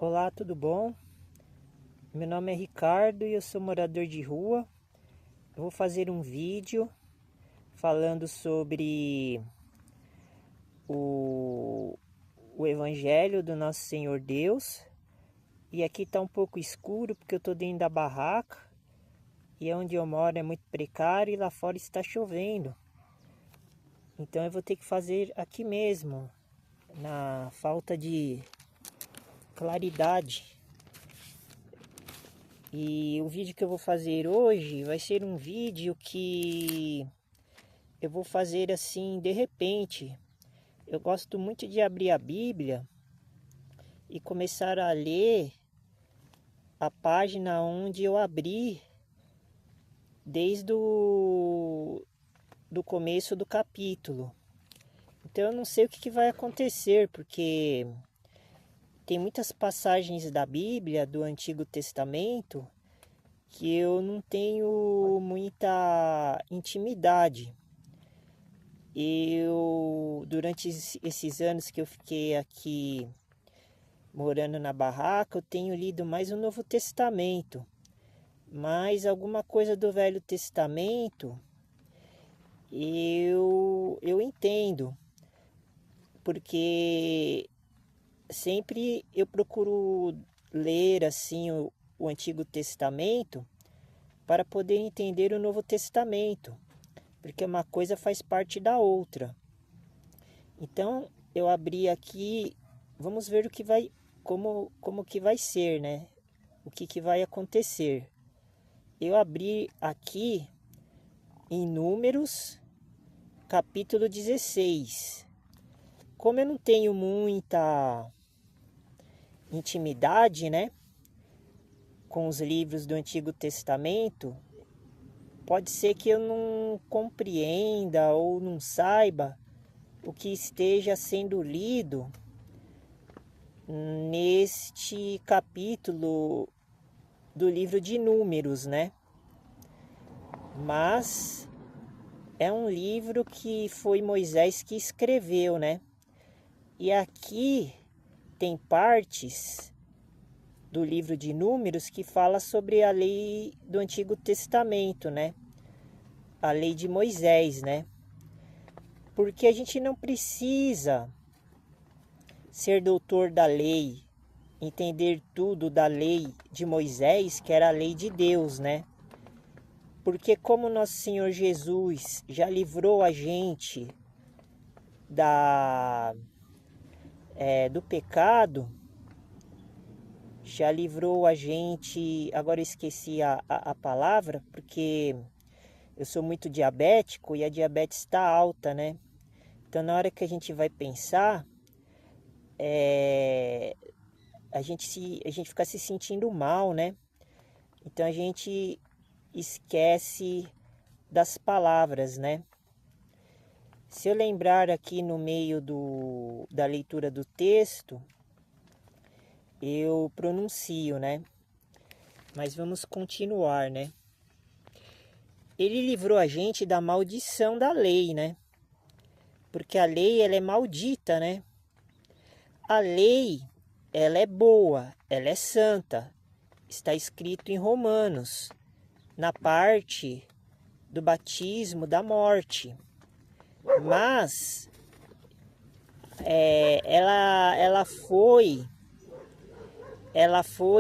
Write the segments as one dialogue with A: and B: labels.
A: Olá, tudo bom? Meu nome é Ricardo e eu sou morador de rua. Eu vou fazer um vídeo falando sobre o, o Evangelho do Nosso Senhor Deus. E aqui está um pouco escuro porque eu estou dentro da barraca e onde eu moro é muito precário e lá fora está chovendo. Então eu vou ter que fazer aqui mesmo, na falta de claridade. E o vídeo que eu vou fazer hoje vai ser um vídeo que eu vou fazer assim de repente. Eu gosto muito de abrir a Bíblia e começar a ler a página onde eu abri desde do começo do capítulo. Então eu não sei o que vai acontecer, porque tem muitas passagens da Bíblia, do Antigo Testamento, que eu não tenho muita intimidade. Durante esses anos que eu fiquei aqui morando na barraca, eu tenho lido mais o Novo Testamento. Mas alguma coisa do Velho Testamento eu entendo, porque sempre eu procuro ler assim o Antigo Testamento para poder entender o Novo Testamento, porque uma coisa faz parte da outra. Então eu abri aqui, vamos ver o que vai, como que vai ser, né? O que vai acontecer. Eu abri aqui em Números, capítulo 16. Como eu não tenho muita intimidade, né, com os livros do Antigo Testamento, pode ser que eu não compreenda ou não saiba o que esteja sendo lido neste capítulo do livro de Números, né? Mas é um livro que foi Moisés que escreveu, né? E aqui tem partes do livro de Números que fala sobre a lei do Antigo Testamento, né? A lei de Moisés, né? Porque a gente não precisa ser doutor da lei, entender tudo da lei de Moisés, que era a lei de Deus, né? Porque como nosso Senhor Jesus já livrou a gente do pecado, já livrou a gente, agora eu esqueci a palavra, porque eu sou muito diabético e a diabetes está alta, né? Então na hora que a gente vai pensar, a gente fica se sentindo mal, né? Então a gente esquece das palavras, né? Se eu lembrar aqui no meio da leitura do texto, eu pronuncio, né? Mas vamos continuar, né? Ele livrou a gente da maldição da lei, né? Porque a lei, ela é maldita, né? A lei, ela é boa, ela é santa. Está escrito em Romanos, na parte do batismo da morte. Mas ela foi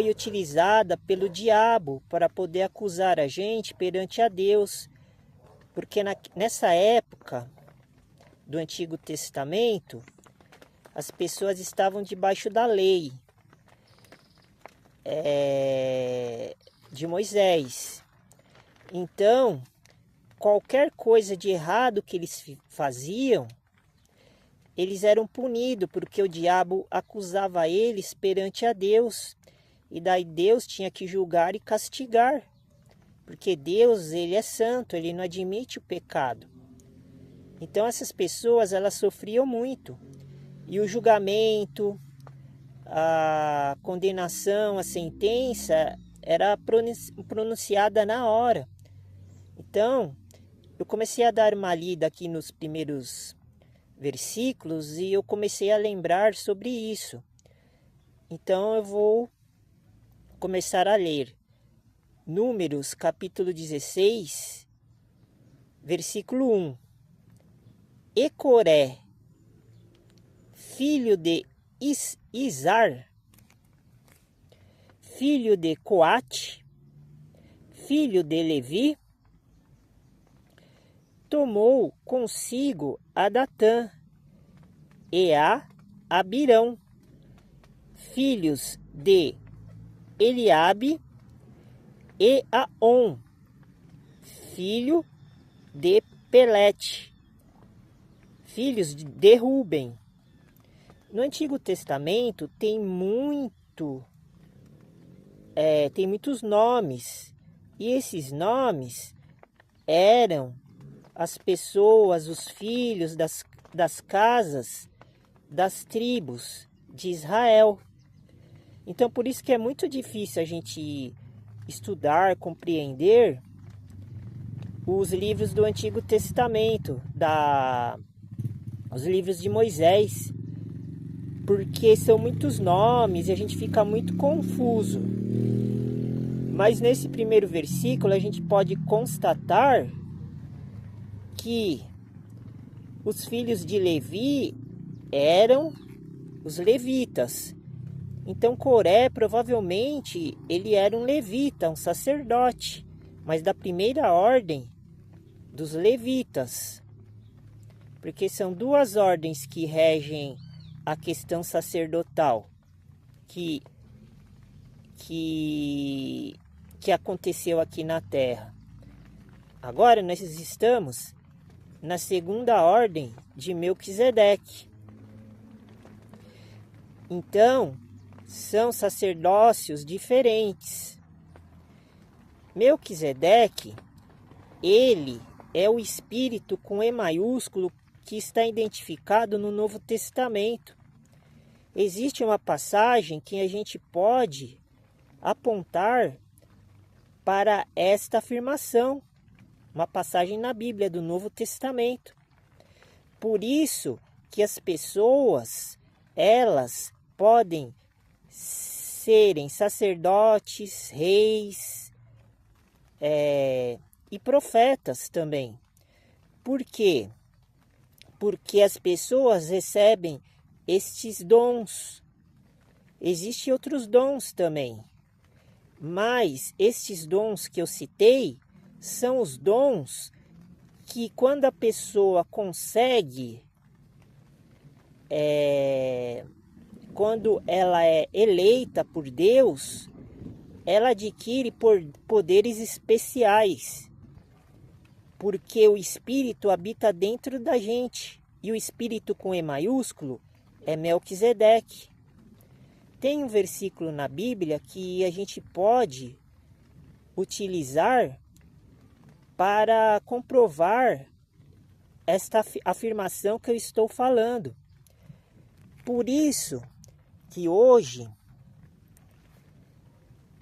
A: utilizada pelo diabo para poder acusar a gente perante a Deus, porque nessa época do Antigo Testamento as pessoas estavam debaixo da lei de Moisés. Então qualquer coisa de errado que eles faziam, eles eram punidos, porque o diabo acusava eles perante a Deus. E daí Deus tinha que julgar e castigar. Porque Deus, ele é santo, ele não admite o pecado. Então essas pessoas, elas sofriam muito. E o julgamento, a condenação, a sentença era pronunciada na hora. Então, eu comecei a dar uma lida aqui nos primeiros versículos e eu comecei a lembrar sobre isso. Então eu vou começar a ler Números capítulo 16, versículo 1. E Coré, filho de Izar, filho de Coate, filho de Levi, tomou consigo a Datã e a Abirão, filhos de Eliabe, e a On, filho de Pelete, filhos de Ruben. No Antigo Testamento tem muitos nomes, e esses nomes eram as pessoas, os filhos das casas, das tribos de Israel. Então, por isso que é muito difícil a gente estudar, compreender os livros do Antigo Testamento, os livros de Moisés, porque são muitos nomes e a gente fica muito confuso. Mas nesse primeiro versículo a gente pode constatar que os filhos de Levi eram os levitas. Então Coré provavelmente ele era um levita, um sacerdote, mas da primeira ordem dos levitas, porque são duas ordens que regem a questão sacerdotal que aconteceu aqui na terra. Agora nós estamos na segunda ordem de Melquisedeque. Então, são sacerdócios diferentes. Melquisedeque, ele é o espírito com E maiúsculo que está identificado no Novo Testamento. Existe uma passagem que a gente pode apontar para esta afirmação, uma passagem na Bíblia do Novo Testamento. Por isso que as pessoas, elas podem serem sacerdotes, reis e profetas também. Por quê? Porque as pessoas recebem estes dons. Existem outros dons também, mas estes dons que eu citei são os dons que quando a pessoa consegue, quando ela é eleita por Deus, ela adquire poderes especiais, porque o Espírito habita dentro da gente, e o Espírito com E maiúsculo é Melquisedeque. Tem um versículo na Bíblia que a gente pode utilizar para comprovar esta afirmação que eu estou falando. Por isso que hoje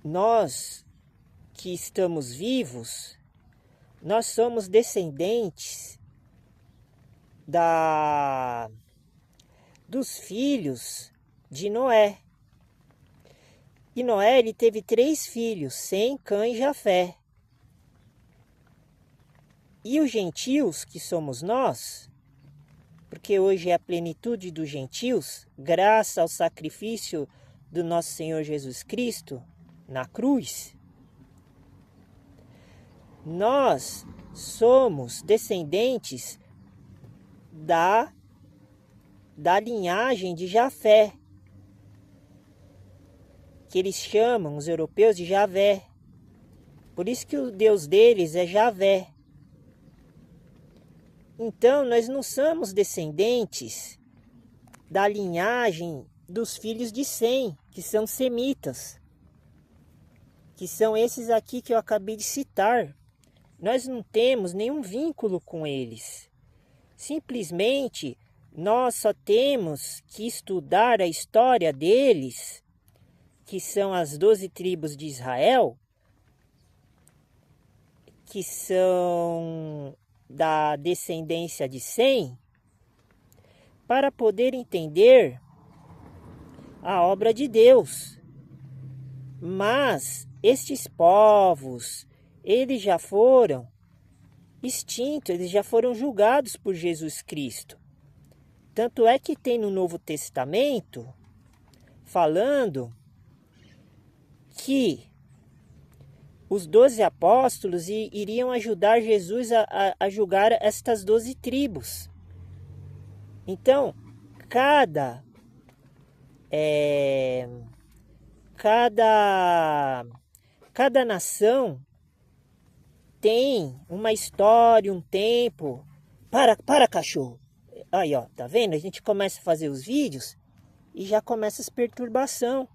A: nós que estamos vivos, nós somos descendentes dos filhos de Noé. E Noé ele teve 3 filhos, Sem, Cã e Jafé. E os gentios, que somos nós, porque hoje é a plenitude dos gentios, graças ao sacrifício do nosso Senhor Jesus Cristo na cruz, nós somos descendentes da linhagem de Jafé, que eles chamam, os europeus, de Javé. Por isso que o Deus deles é Javé. Então, nós não somos descendentes da linhagem dos filhos de Sem, que são semitas, que são esses aqui que eu acabei de citar. Nós não temos nenhum vínculo com eles. Simplesmente, nós só temos que estudar a história deles, que são as 12 tribos de Israel, que são da descendência de Sem, para poder entender a obra de Deus. Mas estes povos, eles já foram extintos, eles já foram julgados por Jesus Cristo. Tanto é que tem no Novo Testamento falando que os 12 apóstolos iriam ajudar Jesus a julgar estas 12 tribos. Então, cada nação tem uma história, um tempo. Para, cachorro. Aí, ó, tá vendo? A gente começa a fazer os vídeos e já começa as perturbações.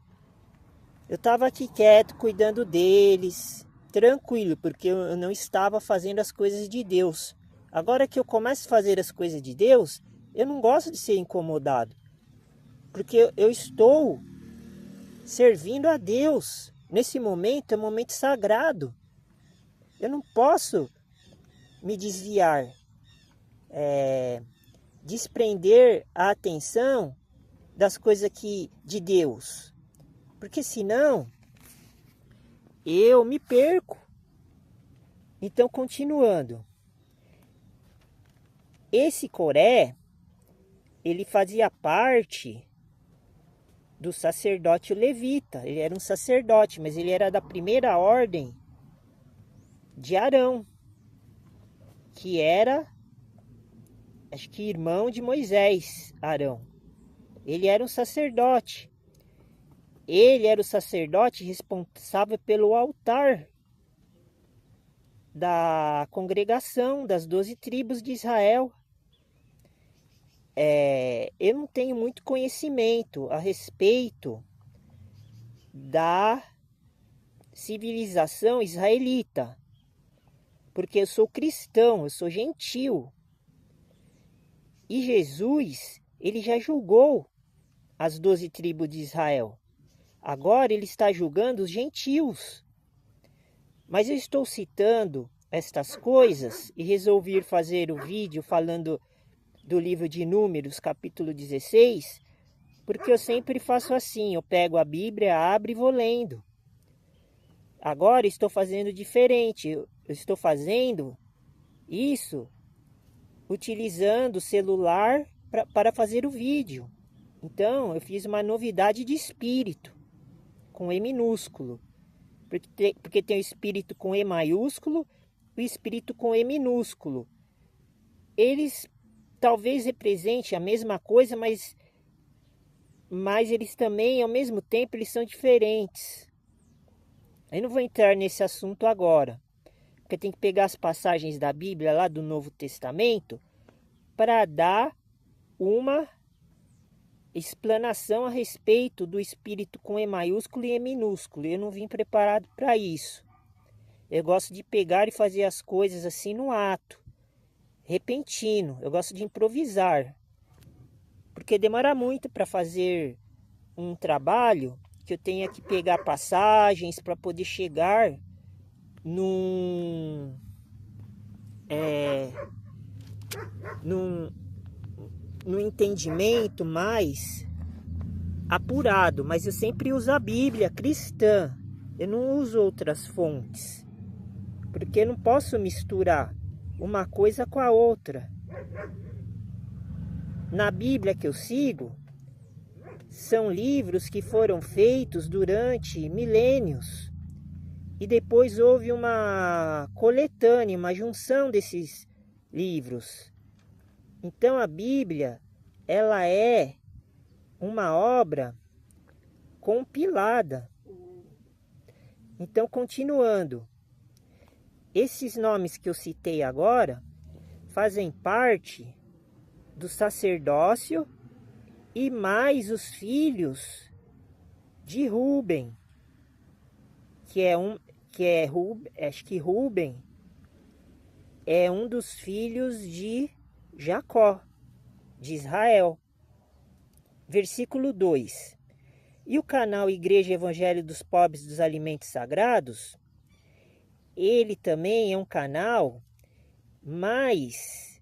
A: Eu estava aqui quieto, cuidando deles, tranquilo, porque eu não estava fazendo as coisas de Deus. Agora que eu começo a fazer as coisas de Deus, eu não gosto de ser incomodado, porque eu estou servindo a Deus. Nesse momento é um momento sagrado. Eu não posso me desviar, desprender a atenção das coisas de Deus, porque senão eu me perco. Então, continuando, esse Coré, ele fazia parte do sacerdote levita. Ele era um sacerdote, mas ele era da primeira ordem de Arão, que era, acho que irmão de Moisés, Arão. Ele era um sacerdote. Ele era o sacerdote responsável pelo altar da congregação das 12 tribos de Israel. Eu não tenho muito conhecimento a respeito da civilização israelita, porque eu sou cristão, eu sou gentil. E Jesus, ele já julgou as 12 tribos de Israel. Agora ele está julgando os gentios. Mas eu estou citando estas coisas e resolvi fazer o vídeo falando do livro de Números, capítulo 16, porque eu sempre faço assim, eu pego a Bíblia, abro e vou lendo. Agora estou fazendo diferente, eu estou fazendo isso utilizando o celular para fazer o vídeo. Então eu fiz uma novidade de espírito, com E minúsculo, porque tem o espírito com E maiúsculo e o espírito com E minúsculo. Eles talvez representem a mesma coisa, mas eles também, ao mesmo tempo, eles são diferentes. Eu não vou entrar nesse assunto agora, porque tem que pegar as passagens da Bíblia lá do Novo Testamento para dar uma explanação a respeito do espírito com E maiúsculo e E minúsculo. Eu não vim preparado para isso. Eu gosto de pegar e fazer as coisas assim no ato, repentino. Eu gosto de improvisar, porque demora muito para fazer um trabalho que eu tenha que pegar passagens para poder chegar num entendimento mais apurado. Mas eu sempre uso a Bíblia cristã, eu não uso outras fontes, porque eu não posso misturar uma coisa com a outra. Na Bíblia que eu sigo, são livros que foram feitos durante milênios, e depois houve uma coletânea, uma junção desses livros. Então a Bíblia, ela é uma obra compilada. Então, continuando, esses nomes que eu citei agora fazem parte do sacerdócio e mais os filhos de Ruben, acho que Ruben é um dos filhos de Jacó, de Israel. Versículo 2. E o canal Igreja Evangelho dos Pobres dos Alimentos Sagrados, ele também é um canal mais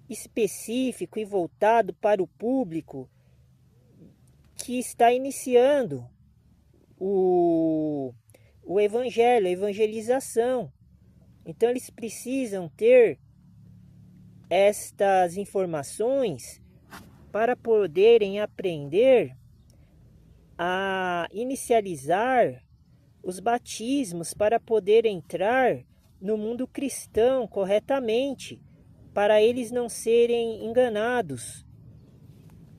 A: específico e voltado para o público que está iniciando o evangelho, a evangelização. Então eles precisam ter estas informações para poderem aprender a inicializar os batismos, para poder entrar no mundo cristão corretamente, para eles não serem enganados.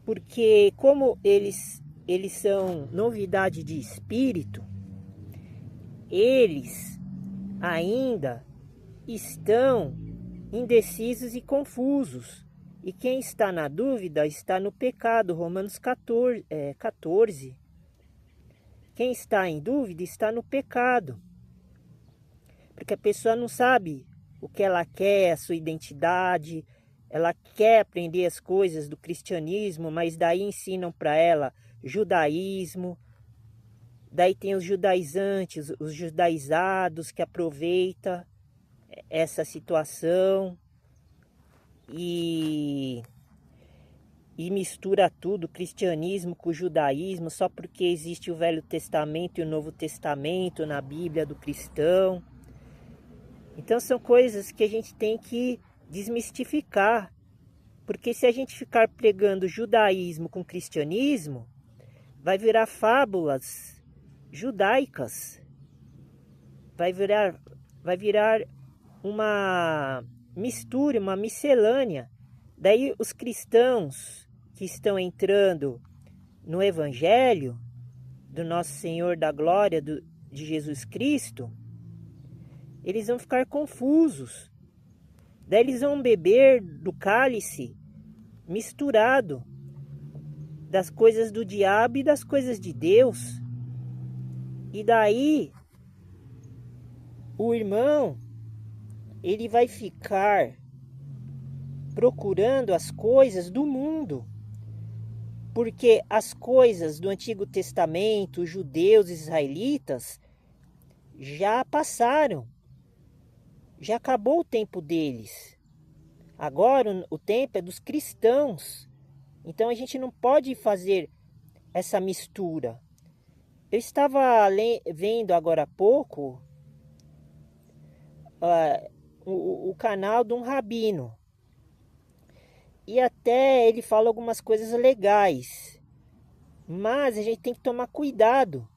A: Porque como eles são novidade de espírito, eles ainda estão indecisos e confusos. E quem está na dúvida está no pecado, Romanos 14. Quem está em dúvida está no pecado. Porque a pessoa não sabe o que ela quer, a sua identidade. Ela quer aprender as coisas do cristianismo, mas daí ensinam para ela judaísmo. Daí tem os judaizantes, os judaizados que aproveitam essa situação e mistura tudo, o cristianismo com o judaísmo, só porque existe o Velho Testamento e o Novo Testamento na Bíblia do cristão. Então são coisas que a gente tem que desmistificar, porque se a gente ficar pregando judaísmo com cristianismo, vai virar fábulas judaicas, vai virar uma mistura, uma miscelânea. Daí os cristãos que estão entrando no Evangelho do nosso Senhor da Glória, de Jesus Cristo, eles vão ficar confusos. Daí eles vão beber do cálice misturado das coisas do diabo e das coisas de Deus. E daí o irmão, ele vai ficar procurando as coisas do mundo, porque as coisas do Antigo Testamento, os judeus, israelitas, já passaram, já acabou o tempo deles. Agora o tempo é dos cristãos, então a gente não pode fazer essa mistura. Eu estava vendo agora há pouco o canal de um rabino. E até ele fala algumas coisas legais. Mas a gente tem que tomar cuidado.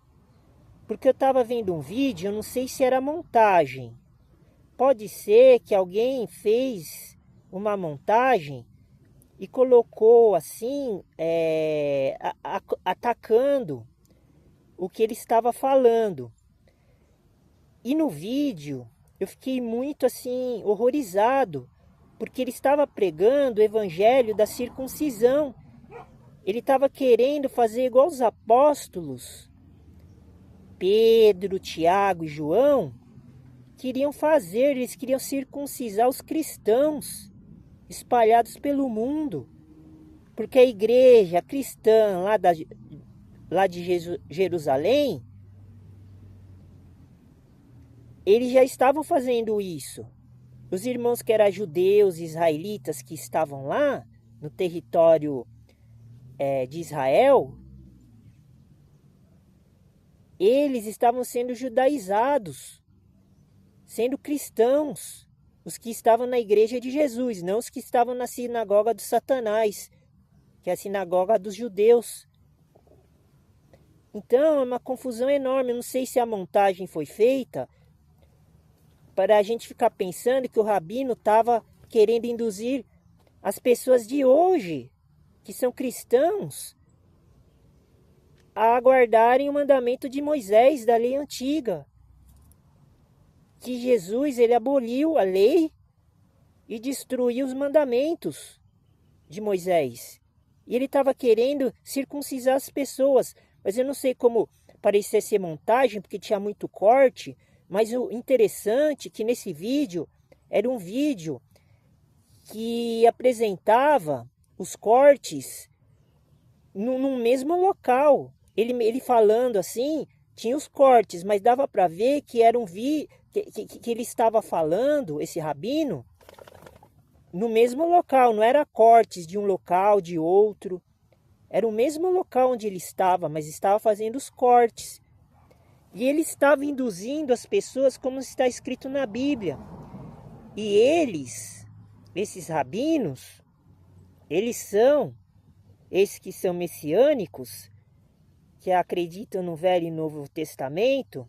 A: Porque eu estava vendo um vídeo, eu não sei se era montagem. Pode ser que alguém fez uma montagem e colocou assim, atacando o que ele estava falando. E no vídeo eu fiquei muito assim, horrorizado, porque ele estava pregando o evangelho da circuncisão. Ele estava querendo fazer igual os apóstolos, Pedro, Tiago e João, queriam fazer. Eles queriam circuncisar os cristãos espalhados pelo mundo. Porque a igreja cristã lá de Jerusalém, eles já estavam fazendo isso. Os irmãos que eram judeus, israelitas, que estavam lá no território de Israel, eles estavam sendo judaizados, sendo cristãos, os que estavam na igreja de Jesus, não os que estavam na sinagoga do Satanás, que é a sinagoga dos judeus. Então é uma confusão enorme. Eu não sei se a montagem foi feita para a gente ficar pensando que o rabino estava querendo induzir as pessoas de hoje, que são cristãos, a aguardarem o mandamento de Moisés, da lei antiga. Que Jesus, ele aboliu a lei e destruiu os mandamentos de Moisés. E ele estava querendo circuncisar as pessoas. Mas eu não sei como parecia ser montagem, porque tinha muito corte. Mas o interessante é que nesse vídeo, era um vídeo que apresentava os cortes num mesmo local. Ele falando assim, tinha os cortes, mas dava para ver que era um vídeo que ele estava falando, esse rabino, no mesmo local. Não era cortes de um local, de outro. Era o mesmo local onde ele estava, mas estava fazendo os cortes. E ele estava induzindo as pessoas como está escrito na Bíblia. E eles, esses rabinos, eles são, esses que são messiânicos, que acreditam no Velho e Novo Testamento,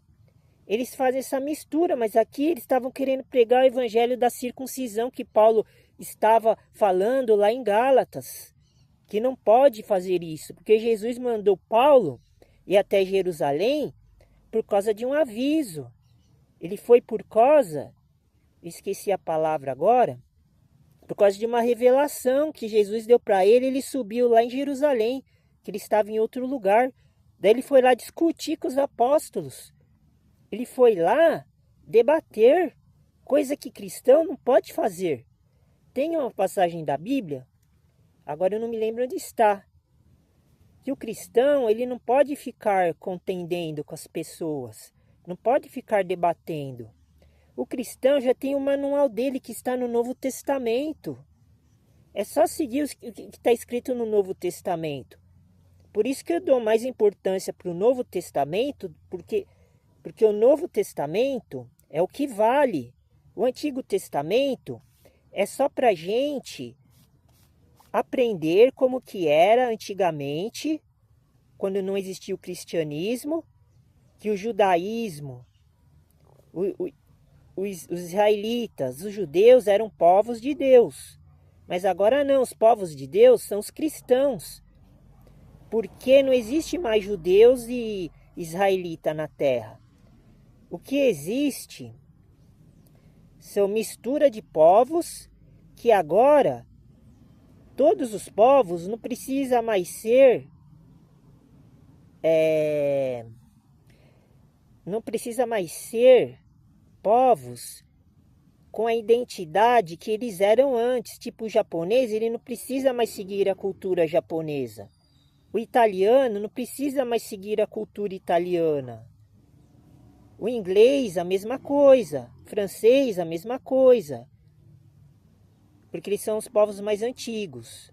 A: eles fazem essa mistura, mas aqui eles estavam querendo pregar o evangelho da circuncisão que Paulo estava falando lá em Gálatas, que não pode fazer isso, porque Jesus mandou Paulo ir até Jerusalém por causa de um aviso. Ele foi por causa, esqueci a palavra agora, por causa de uma revelação que Jesus deu para ele. Ele subiu lá em Jerusalém, que ele estava em outro lugar. Daí ele foi lá discutir com os apóstolos. Ele foi lá debater, coisa que cristão não pode fazer. Tem uma passagem da Bíblia, agora eu não me lembro onde está, que o cristão ele não pode ficar contendendo com as pessoas, não pode ficar debatendo. O cristão já tem o manual dele que está no Novo Testamento. É só seguir o que está escrito no Novo Testamento. Por isso que eu dou mais importância para o Novo Testamento, porque o Novo Testamento é o que vale. O Antigo Testamento é só para a gente aprender como que era antigamente, quando não existia o cristianismo, que o judaísmo, os israelitas, os judeus eram povos de Deus. Mas agora não, os povos de Deus são os cristãos. Porque não existe mais judeus e israelita na terra. O que existe são mistura de povos que agora todos os povos não precisa mais ser povos com a identidade que eles eram antes. Tipo o japonês, ele não precisa mais seguir a cultura japonesa. O italiano não precisa mais seguir a cultura italiana. O inglês, a mesma coisa. O francês, a mesma coisa. Porque eles são os povos mais antigos.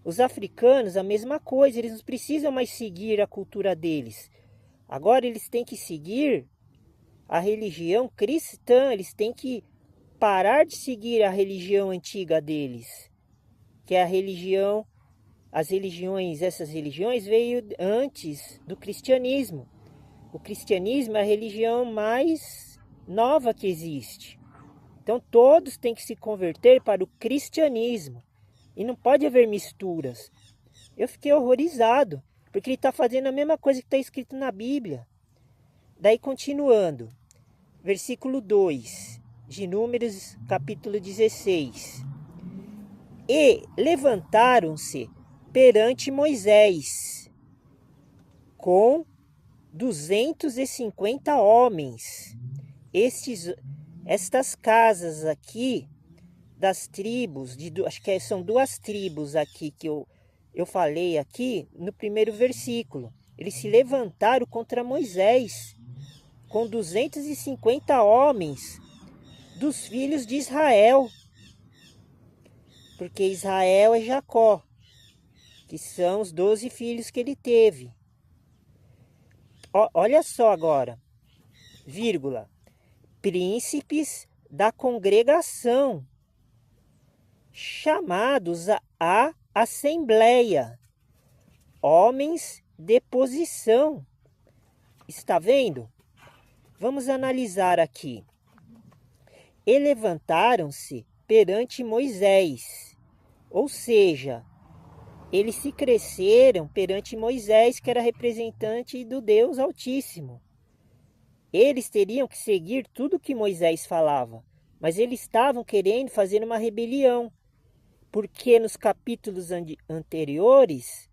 A: Os africanos, a mesma coisa. Eles não precisam mais seguir a cultura deles. Agora eles têm que seguir a religião cristã. Eles têm que parar de seguir a religião antiga deles. Que é a religião... Essas religiões veio antes do cristianismo. O cristianismo é a religião mais nova que existe. Então todos têm que se converter para o cristianismo. E não pode haver misturas. Eu fiquei horrorizado, porque ele está fazendo a mesma coisa que está escrito na Bíblia. Daí continuando, versículo 2 de Números capítulo 16. E levantaram-se perante Moisés com 250 homens. Estas casas aqui das tribos, acho que são duas tribos aqui que eu falei aqui no primeiro versículo. Eles se levantaram contra Moisés com 250 homens dos filhos de Israel. Porque Israel é Jacó, que são os 12 filhos que ele teve. Olha só agora, vírgula, príncipes da congregação, chamados à assembleia, homens de posição. Está vendo? Vamos analisar aqui. E levantaram-se perante Moisés, ou seja, eles se cresceram perante Moisés, que era representante do Deus Altíssimo. Eles teriam que seguir tudo que Moisés falava, mas eles estavam querendo fazer uma rebelião, porque nos capítulos anteriores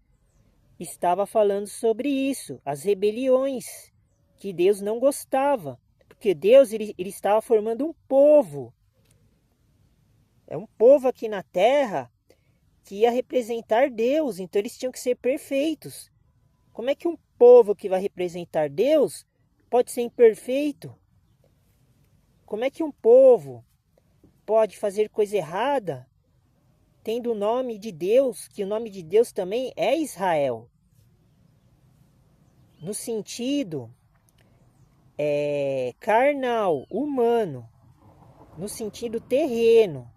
A: estava falando sobre isso, as rebeliões, que Deus não gostava, porque Deus ele estava formando um povo. É um povo aqui na terra que ia representar Deus, então eles tinham que ser perfeitos. Como é que um povo que vai representar Deus pode ser imperfeito? Como é que um povo pode fazer coisa errada, tendo o nome de Deus, que o nome de Deus também é Israel. No sentido carnal, humano, no sentido terreno.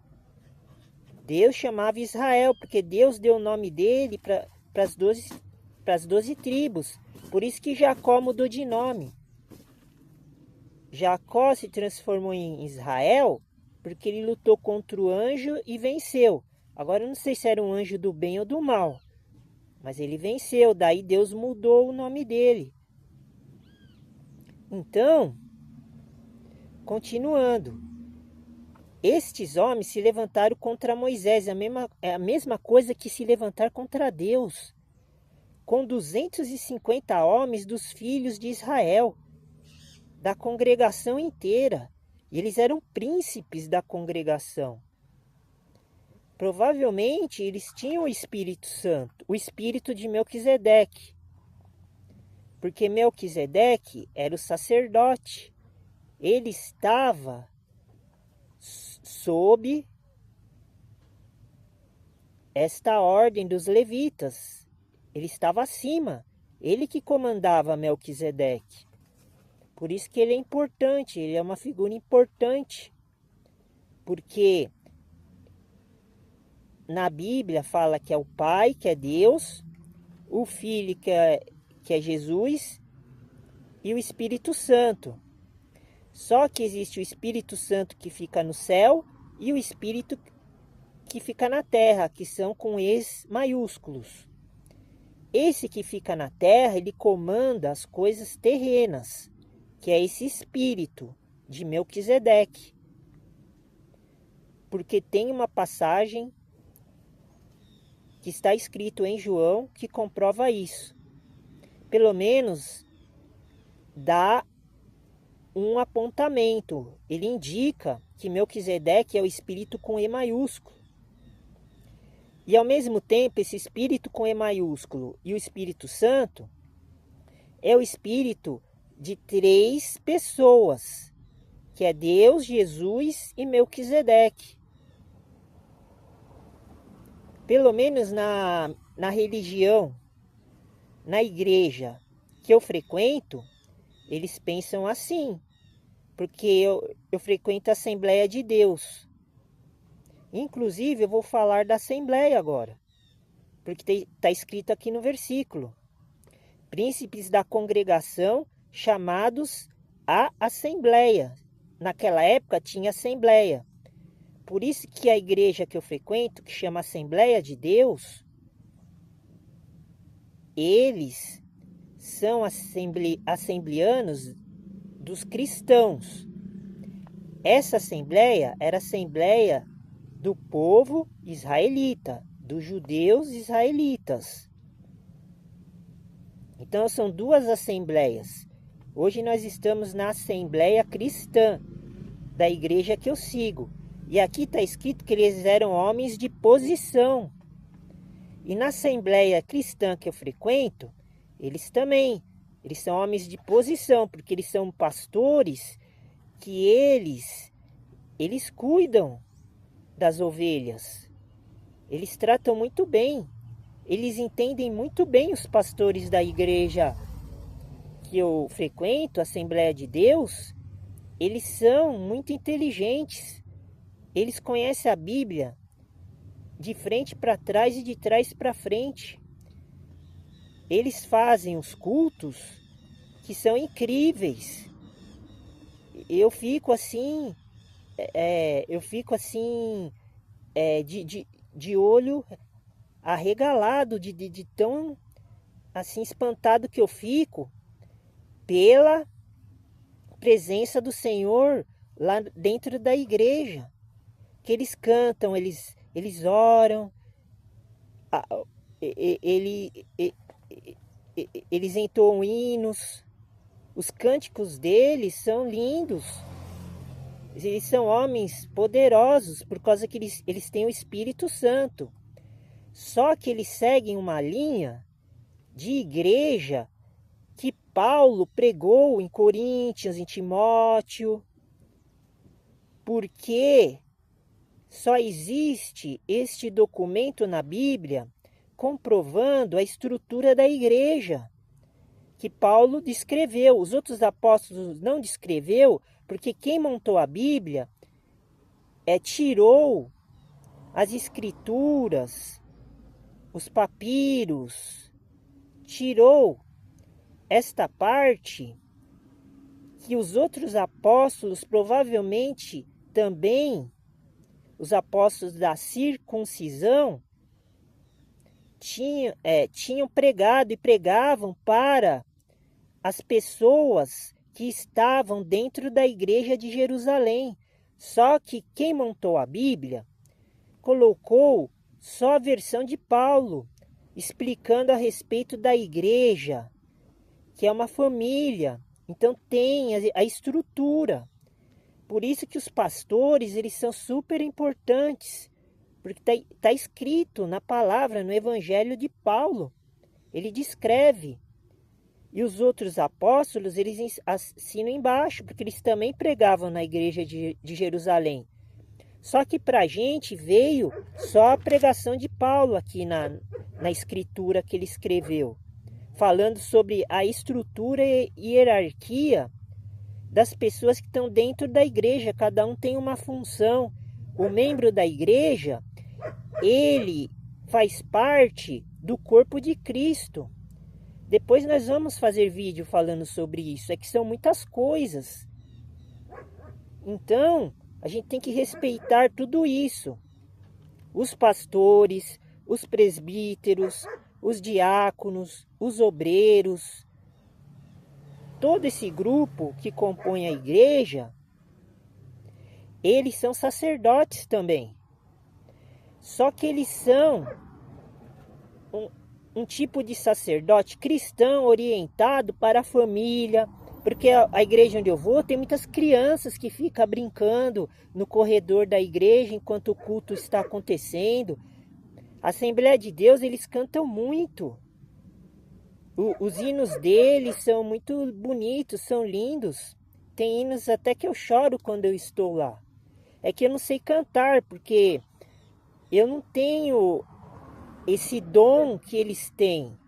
A: Deus chamava Israel, porque Deus deu o nome dele para as 12 tribos. Por isso que Jacó mudou de nome. Jacó se transformou em Israel porque ele lutou contra o anjo e venceu. Agora eu não sei se era um anjo do bem ou do mal, mas ele venceu. Daí Deus mudou o nome dele. Então, continuando. Estes homens se levantaram contra Moisés, é a mesma coisa que se levantar contra Deus, com 250 homens dos filhos de Israel, da congregação inteira. E eles eram príncipes da congregação. Provavelmente eles tinham o Espírito Santo, o espírito de Melquisedeque, porque Melquisedeque era o sacerdote. Ele estava sob esta ordem dos levitas. Ele estava acima. Ele que comandava Melquisedeque. Por isso que ele é importante. Ele é uma figura importante. Porque na Bíblia fala que é o Pai, que é Deus, o Filho, que é Jesus, e o Espírito Santo. Só que existe o Espírito Santo que fica no céu e o Espírito que fica na terra, que são com Es maiúsculos. Esse que fica na terra, ele comanda as coisas terrenas, que é esse Espírito de Melquisedeque. Porque tem uma passagem que está escrito em João que comprova isso. Pelo menos dá um apontamento. Ele indica que Melquisedeque é o Espírito com E maiúsculo. E ao mesmo tempo, esse Espírito com E maiúsculo e o Espírito Santo é o Espírito de 3 pessoas, que é Deus, Jesus e Melquisedeque. Pelo menos na religião, na igreja que eu frequento, eles pensam assim, porque eu frequento a Assembleia de Deus. Inclusive, eu vou falar da Assembleia agora, porque está escrito aqui no versículo. Príncipes da congregação chamados à Assembleia. Naquela época tinha Assembleia. Por isso que a igreja que eu frequento, que chama Assembleia de Deus, eles são assembleanos dos cristãos. Essa assembleia era a assembleia do povo israelita, dos judeus israelitas. Então são 2 assembleias. Hoje nós estamos na Assembleia Cristã, da igreja que eu sigo. E aqui está escrito que eles eram homens de posição. E na Assembleia Cristã que eu frequento, eles são homens de posição, porque eles são pastores que eles cuidam das ovelhas. Eles tratam muito bem. Eles entendem muito bem, os pastores da igreja que eu frequento, a Assembleia de Deus. Eles são muito inteligentes. Eles conhecem a Bíblia de frente para trás e de trás para frente. Eles fazem os cultos que são incríveis. Eu fico assim, de olho arregalado, de tão assim espantado que eu fico pela presença do Senhor lá dentro da igreja. Que eles cantam, eles oram, eles entoam hinos. Os cânticos deles são lindos. Eles são homens poderosos por causa que eles têm o Espírito Santo. Só que eles seguem uma linha de igreja que Paulo pregou em Coríntios, em Timóteo. Porque Só existe este documento na Bíblia comprovando a estrutura da igreja que Paulo descreveu. Os outros apóstolos não descreveu, porque quem montou a Bíblia tirou as escrituras, os papiros, tirou esta parte que os outros apóstolos provavelmente também, os apóstolos da circuncisão, tinham pregado e pregavam para as pessoas que estavam dentro da igreja de Jerusalém. Só que quem montou a Bíblia colocou só a versão de Paulo, explicando a respeito da igreja, que é uma família. Então tem a estrutura. Por isso que os pastores, eles são super importantes, porque tá escrito na palavra, no Evangelho de Paulo. Ele descreve. E os outros apóstolos, eles assinam embaixo, porque eles também pregavam na igreja de Jerusalém. Só que para a gente veio só a pregação de Paulo aqui na escritura que ele escreveu, falando sobre a estrutura e hierarquia das pessoas que estão dentro da igreja. Cada um tem uma função. O membro da igreja, ele faz parte do corpo de Cristo. Depois nós vamos fazer vídeo falando sobre isso. É que são muitas coisas. Então, a gente tem que respeitar tudo isso. Os pastores, os presbíteros, os diáconos, os obreiros, todo esse grupo que compõe a igreja, eles são sacerdotes também. Só que eles são um tipo de sacerdote cristão orientado para a família, porque a igreja onde eu vou tem muitas crianças que ficam brincando no corredor da igreja enquanto o culto está acontecendo. A Assembleia de Deus, eles cantam muito. Os hinos deles são muito bonitos, são lindos. Tem hinos até que eu choro quando eu estou lá. É que eu não sei cantar, porque eu não tenho esse dom que eles têm.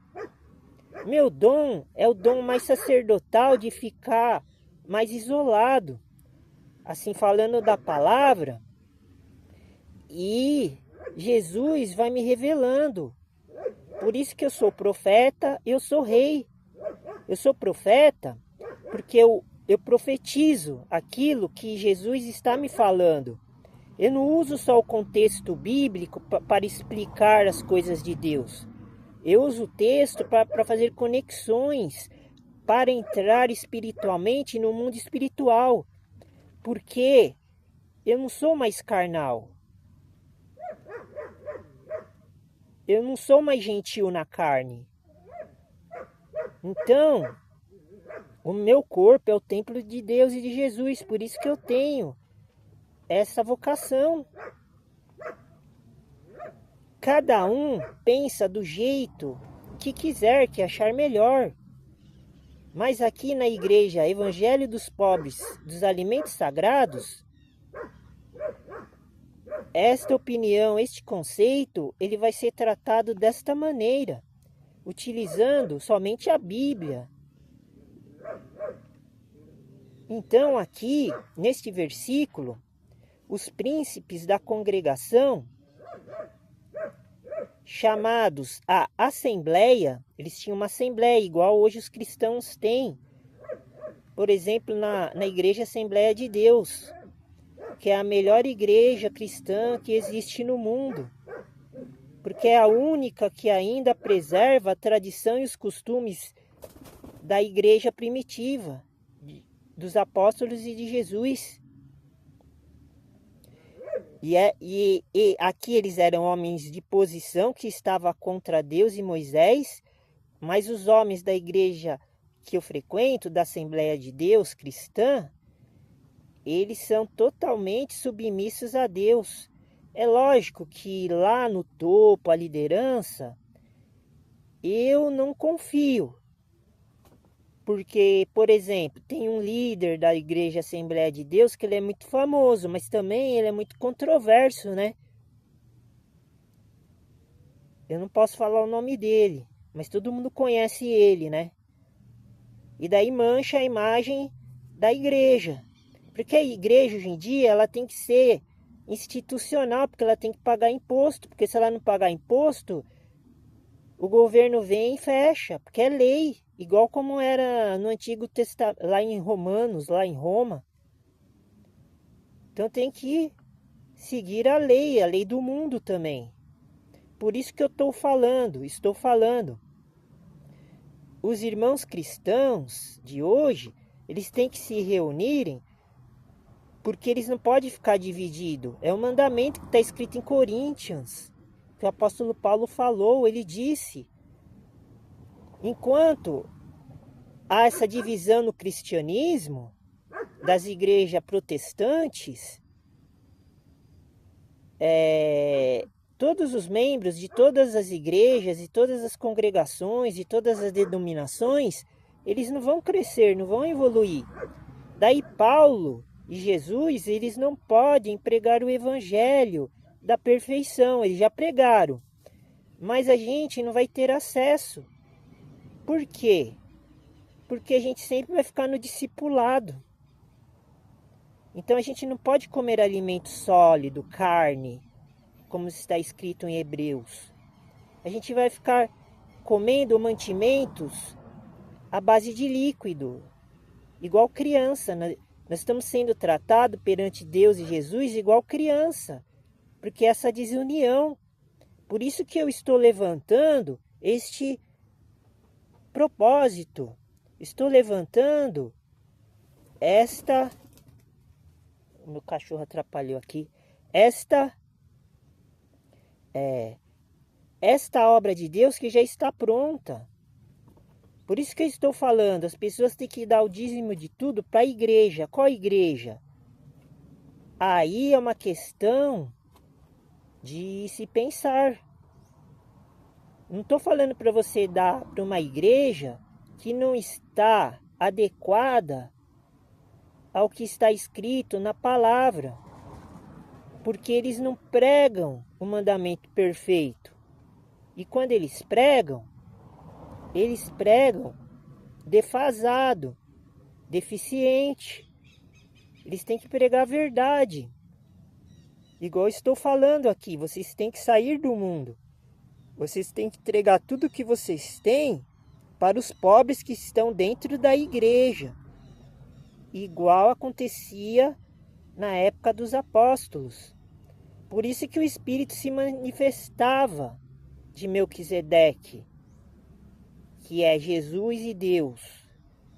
A: Meu dom é o dom mais sacerdotal de ficar mais isolado, assim, falando da palavra, e Jesus vai me revelando. Por isso que eu sou profeta, eu sou rei. Eu sou profeta porque eu profetizo aquilo que Jesus está me falando. Eu não uso só o contexto bíblico para explicar as coisas de Deus. Eu uso o texto para fazer conexões, para entrar espiritualmente no mundo espiritual. Porque eu não sou mais carnal. Eu não sou mais gentil na carne. Então, o meu corpo é o templo de Deus e de Jesus. Por isso que eu tenho essa vocação. Cada um pensa do jeito que quiser, que achar melhor. Mas aqui na igreja Evangelho dos Pobres, dos Alimentos Sagrados, esta opinião, este conceito, ele vai ser tratado desta maneira, utilizando somente a Bíblia. Então aqui, neste versículo, os príncipes da congregação, chamados à assembleia, eles tinham uma assembleia igual hoje os cristãos têm. Por exemplo, na igreja Assembleia de Deus, que é a melhor igreja cristã que existe no mundo, porque é a única que ainda preserva a tradição e os costumes da igreja primitiva, dos apóstolos e de Jesus. E aqui eles eram homens de posição que estavam contra Deus e Moisés, mas os homens da igreja que eu frequento, da Assembleia de Deus cristã, eles são totalmente submissos a Deus. É lógico que lá no topo, a liderança, eu não confio. Porque, por exemplo, tem um líder da Igreja Assembleia de Deus que ele é muito famoso, mas também ele é muito controverso, né? Eu não posso falar o nome dele, mas todo mundo conhece ele, né? E daí mancha a imagem da igreja. Porque a igreja hoje em dia ela tem que ser institucional, porque ela tem que pagar imposto, porque se ela não pagar imposto, o governo vem e fecha, porque é lei, igual como era no Antigo Testamento, lá em Romanos, lá em Roma. Então tem que seguir a lei do mundo também. Por isso que eu estou falando. Os irmãos cristãos de hoje, eles têm que se reunirem porque eles não podem ficar divididos. É um mandamento que está escrito em Coríntios, que o apóstolo Paulo falou, ele disse, enquanto há essa divisão no cristianismo, das igrejas protestantes, todos os membros de todas as igrejas e todas as congregações e todas as denominações, eles não vão crescer, não vão evoluir. Daí Paulo e Jesus, eles não podem pregar o evangelho da perfeição, eles já pregaram, mas a gente não vai ter acesso. Por quê? Porque a gente sempre vai ficar no discipulado. Então a gente não pode comer alimento sólido, carne, como está escrito em Hebreus. A gente vai ficar comendo mantimentos à base de líquido, igual criança. Nós estamos sendo tratados perante Deus e Jesus igual criança, porque essa desunião. Por isso que eu estou levantando este propósito. Estou levantando esta... O meu cachorro atrapalhou aqui. Esta obra de Deus que já está pronta. Por isso que eu estou falando, as pessoas têm que dar o dízimo de tudo para a igreja. Qual igreja? Aí é uma questão de se pensar. Não estou falando para você dar para uma igreja que não está adequada ao que está escrito na palavra. Porque eles não pregam o mandamento perfeito. E quando eles pregam defasado, deficiente. Eles têm que pregar a verdade. Igual eu estou falando aqui, vocês têm que sair do mundo. Vocês têm que entregar tudo que vocês têm para os pobres que estão dentro da igreja. Igual acontecia na época dos apóstolos. Por isso que o Espírito se manifestava de Melquisedeque, que é Jesus e Deus.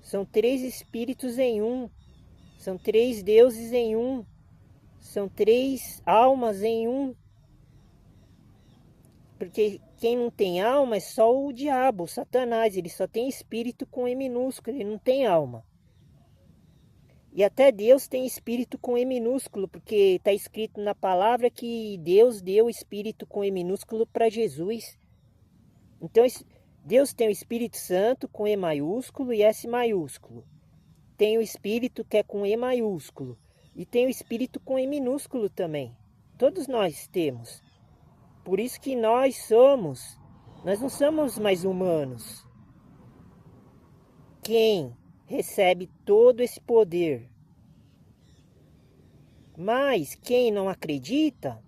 A: São 3 Espíritos em um. São 3 deuses em um. São 3 almas em um. Porque quem não tem alma é só o diabo, o Satanás. Ele só tem espírito com E minúsculo, ele não tem alma. E até Deus tem espírito com E minúsculo, porque está escrito na palavra que Deus deu espírito com E minúsculo para Jesus. Então Deus tem o Espírito Santo com E maiúsculo e S maiúsculo. Tem o Espírito que é com E maiúsculo. E tem o Espírito com E minúsculo também. Todos nós temos. Por isso que nós não somos mais humanos. Quem recebe todo esse poder. Mas quem não acredita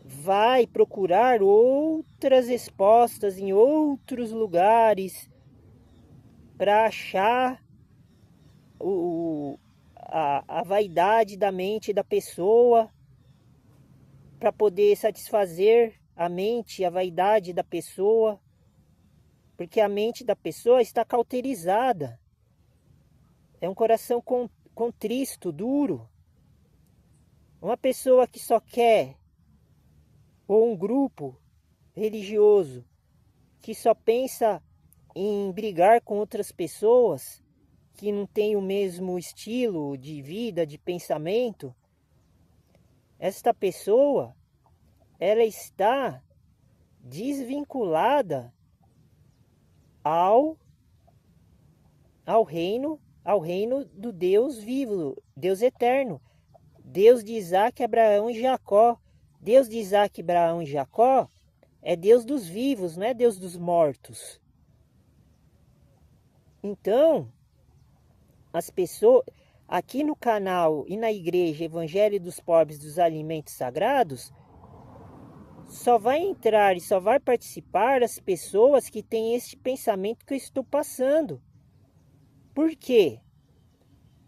A: vai procurar outras respostas em outros lugares para achar a vaidade da mente da pessoa, para poder satisfazer a mente, a vaidade da pessoa, porque a mente da pessoa está cauterizada. É um coração contristo, duro. Uma pessoa que só quer, ou um grupo religioso que só pensa em brigar com outras pessoas que não têm o mesmo estilo de vida, de pensamento, esta pessoa, ela está desvinculada ao ao reino do Deus vivo, Deus eterno, Deus de Isaac, Abraão e Jacó. Deus de Isaac, Abraão e Jacó é Deus dos vivos, não é Deus dos mortos. Então, as pessoas aqui no canal e na igreja Evangelho dos Pobres dos Alimentos Sagrados, só vai entrar e só vai participar as pessoas que têm este pensamento que eu estou passando. Por quê?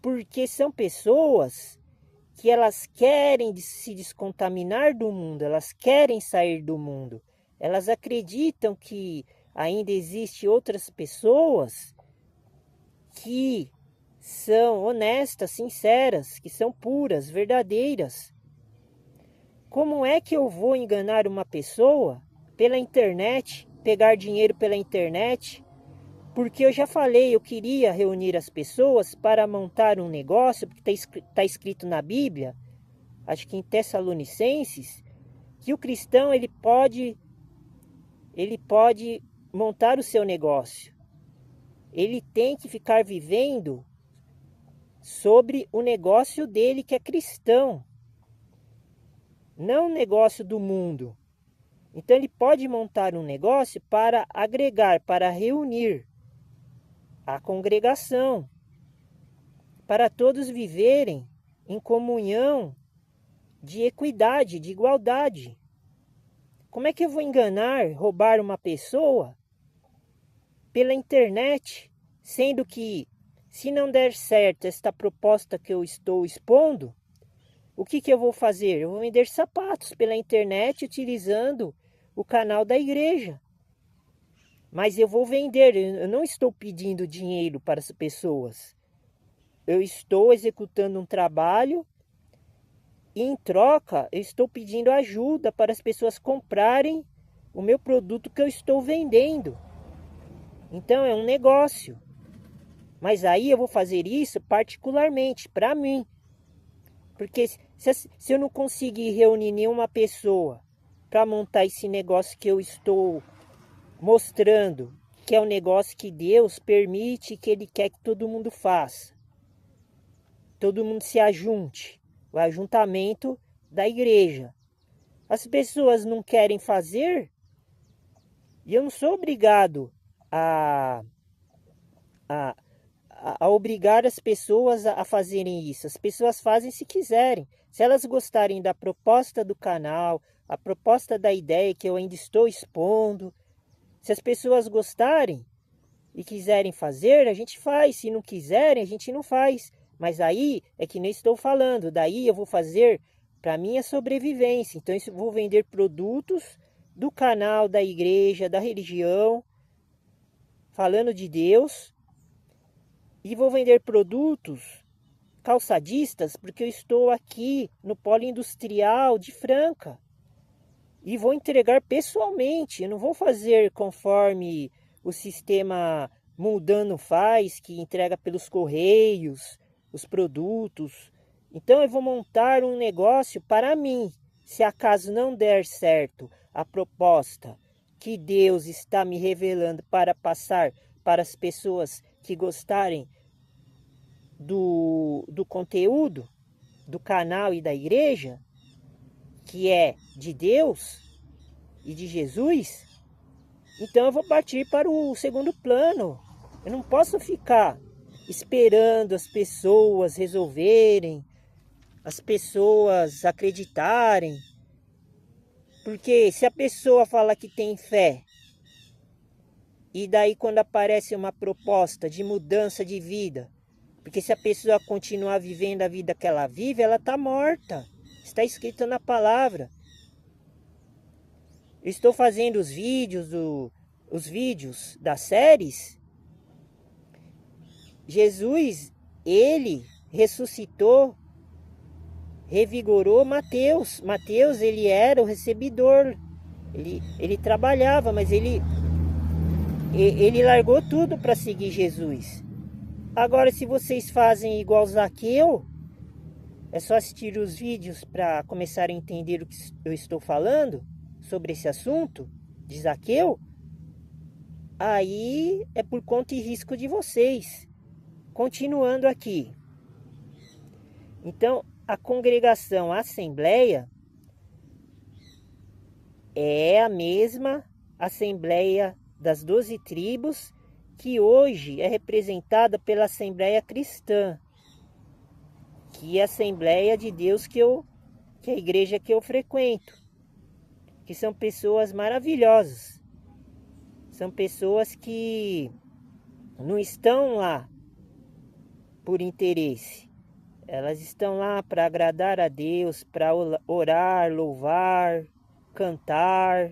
A: Porque são pessoas que elas querem se descontaminar do mundo, elas querem sair do mundo. Elas acreditam que ainda existem outras pessoas que são honestas, sinceras, que são puras, verdadeiras. Como é que eu vou enganar uma pessoa pela internet, pegar dinheiro pela internet? Porque eu já falei, eu queria reunir as pessoas para montar um negócio, porque está escrito na Bíblia, acho que em Tessalonicenses, que o cristão ele pode montar o seu negócio. Ele tem que ficar vivendo sobre o negócio dele que é cristão, não o negócio do mundo. Então ele pode montar um negócio para agregar, para reunir a congregação, para todos viverem em comunhão de equidade, de igualdade. Como é que eu vou enganar, roubar uma pessoa pela internet, sendo que, se não der certo esta proposta que eu estou expondo, o que eu vou fazer? Eu vou vender sapatos pela internet utilizando o canal da igreja. Mas eu vou vender, eu não estou pedindo dinheiro para as pessoas. Eu estou executando um trabalho e, em troca, eu estou pedindo ajuda para as pessoas comprarem o meu produto que eu estou vendendo. Então é um negócio. Mas aí eu vou fazer isso particularmente para mim. Porque se eu não conseguir reunir nenhuma pessoa para montar esse negócio que eu estou mostrando, que é um negócio que Deus permite, que Ele quer que todo mundo faça. Todo mundo se ajunte. O ajuntamento da igreja. As pessoas não querem fazer, e eu não sou obrigado a obrigar as pessoas a fazerem isso. As pessoas fazem se quiserem. Se elas gostarem da proposta do canal, a proposta da ideia que eu ainda estou expondo, se as pessoas gostarem e quiserem fazer, a gente faz. Se não quiserem, a gente não faz. Mas aí é que nem estou falando. Daí eu vou fazer para minha sobrevivência. Então eu vou vender produtos do canal, da igreja, da religião, falando de Deus. E vou vender produtos calçadistas, porque eu estou aqui no polo industrial de Franca. E vou entregar pessoalmente. Eu não vou fazer conforme o sistema mundano faz, que entrega pelos correios, os produtos. Então eu vou montar um negócio para mim. Se acaso não der certo a proposta que Deus está me revelando para passar para as pessoas que gostarem do conteúdo do canal e da igreja, que é de Deus e de Jesus, então eu vou partir para o segundo plano. Eu não posso ficar esperando as pessoas resolverem, as pessoas acreditarem, porque se a pessoa fala que tem fé, e daí quando aparece uma proposta de mudança de vida, porque se a pessoa continuar vivendo a vida que ela vive, ela está morta. Está escrito na palavra. Eu estou fazendo os vídeos das séries. Jesus, ele ressuscitou, revigorou Mateus. Mateus, ele era o recebidor. Ele trabalhava, mas ele largou tudo para seguir Jesus. Agora, se vocês fazem igual Zaqueu, é só assistir os vídeos para começar a entender o que eu estou falando sobre esse assunto de Zaqueu, aí é por conta e risco de vocês. continuando aqui. Então, a congregação, a assembleia, é a mesma assembleia das 12 tribos, que hoje é representada pela Assembleia Cristã, que é a Assembleia de Deus que é a igreja que eu frequento, que são pessoas maravilhosas, são pessoas que não estão lá por interesse, elas estão lá para agradar a Deus, para orar, louvar, cantar,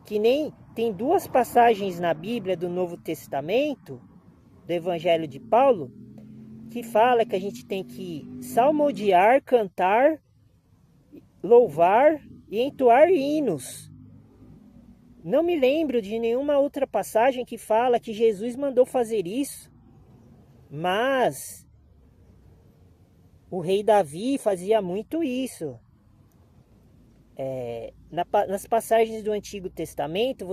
A: que nem tem 2 passagens na Bíblia do Novo Testamento, do Evangelho de Paulo, que fala que a gente tem que salmodiar, cantar, louvar e entoar hinos. Não me lembro de nenhuma outra passagem que fala que Jesus mandou fazer isso, mas o rei Davi fazia muito isso. Nas passagens do Antigo Testamento,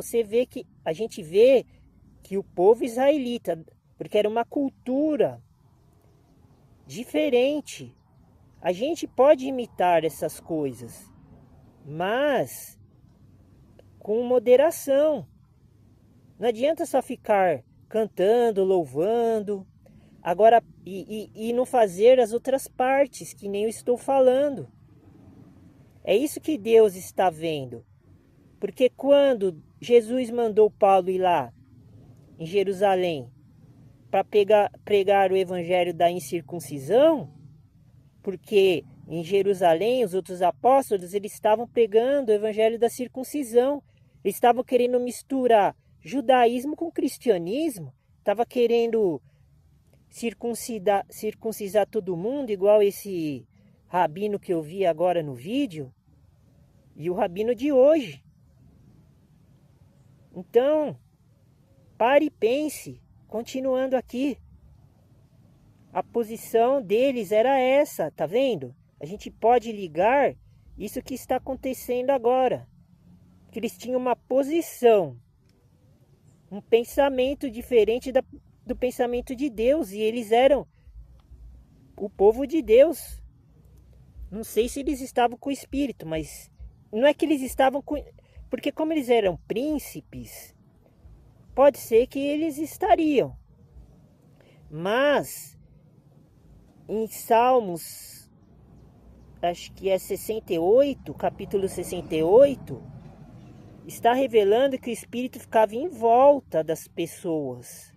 A: a gente vê que o povo israelita, porque era uma cultura diferente, a gente pode imitar essas coisas, mas com moderação. Não adianta só ficar cantando, louvando, agora e não fazer as outras partes, que nem eu estou falando. É isso que Deus está vendo. Porque quando Jesus mandou Paulo ir lá em Jerusalém para pregar o evangelho da incircuncisão, porque em Jerusalém os outros apóstolos eles estavam pregando o evangelho da circuncisão. Eles estavam querendo misturar judaísmo com cristianismo, estavam querendo circuncisar todo mundo, igual esse rabino que eu vi agora no vídeo, e o rabino de hoje. Então, pare e pense, continuando aqui. A posição deles era essa, tá vendo? A gente pode ligar isso que está acontecendo agora. Que eles tinham uma posição, um pensamento diferente do pensamento de Deus, e eles eram o povo de Deus. Não sei se eles estavam com o Espírito, mas não é que eles estavam com... Porque como eles eram príncipes, pode ser que eles estariam. Mas em Salmos, acho que é 68, capítulo 68, está revelando que o Espírito ficava em volta das pessoas.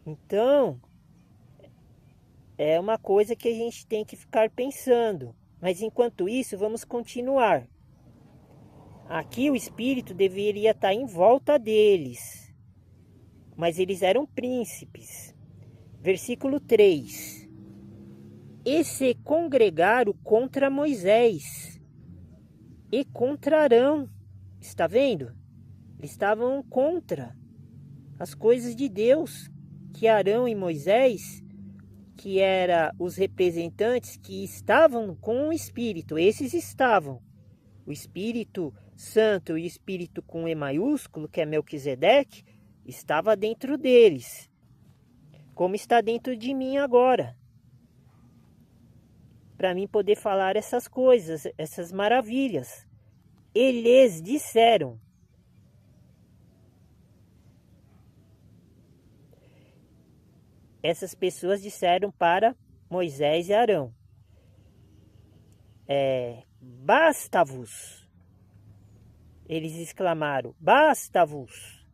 A: Então, é uma coisa que a gente tem que ficar pensando. Mas enquanto isso, vamos continuar. Aqui o Espírito deveria estar em volta deles. Mas eles eram príncipes. Versículo 3. E se congregaram contra Moisés, e contra Arão. Está vendo? Eles estavam contra as coisas de Deus, que Arão e Moisés, que eram os representantes que estavam com o Espírito, esses estavam. O Espírito Santo e o Espírito com E maiúsculo, que é Melquisedeque, estava dentro deles, como está dentro de mim agora, para mim poder falar essas coisas, essas maravilhas. Eles disseram. Essas pessoas disseram para Moisés e Arão: basta-vos. Eles exclamaram: basta-vos,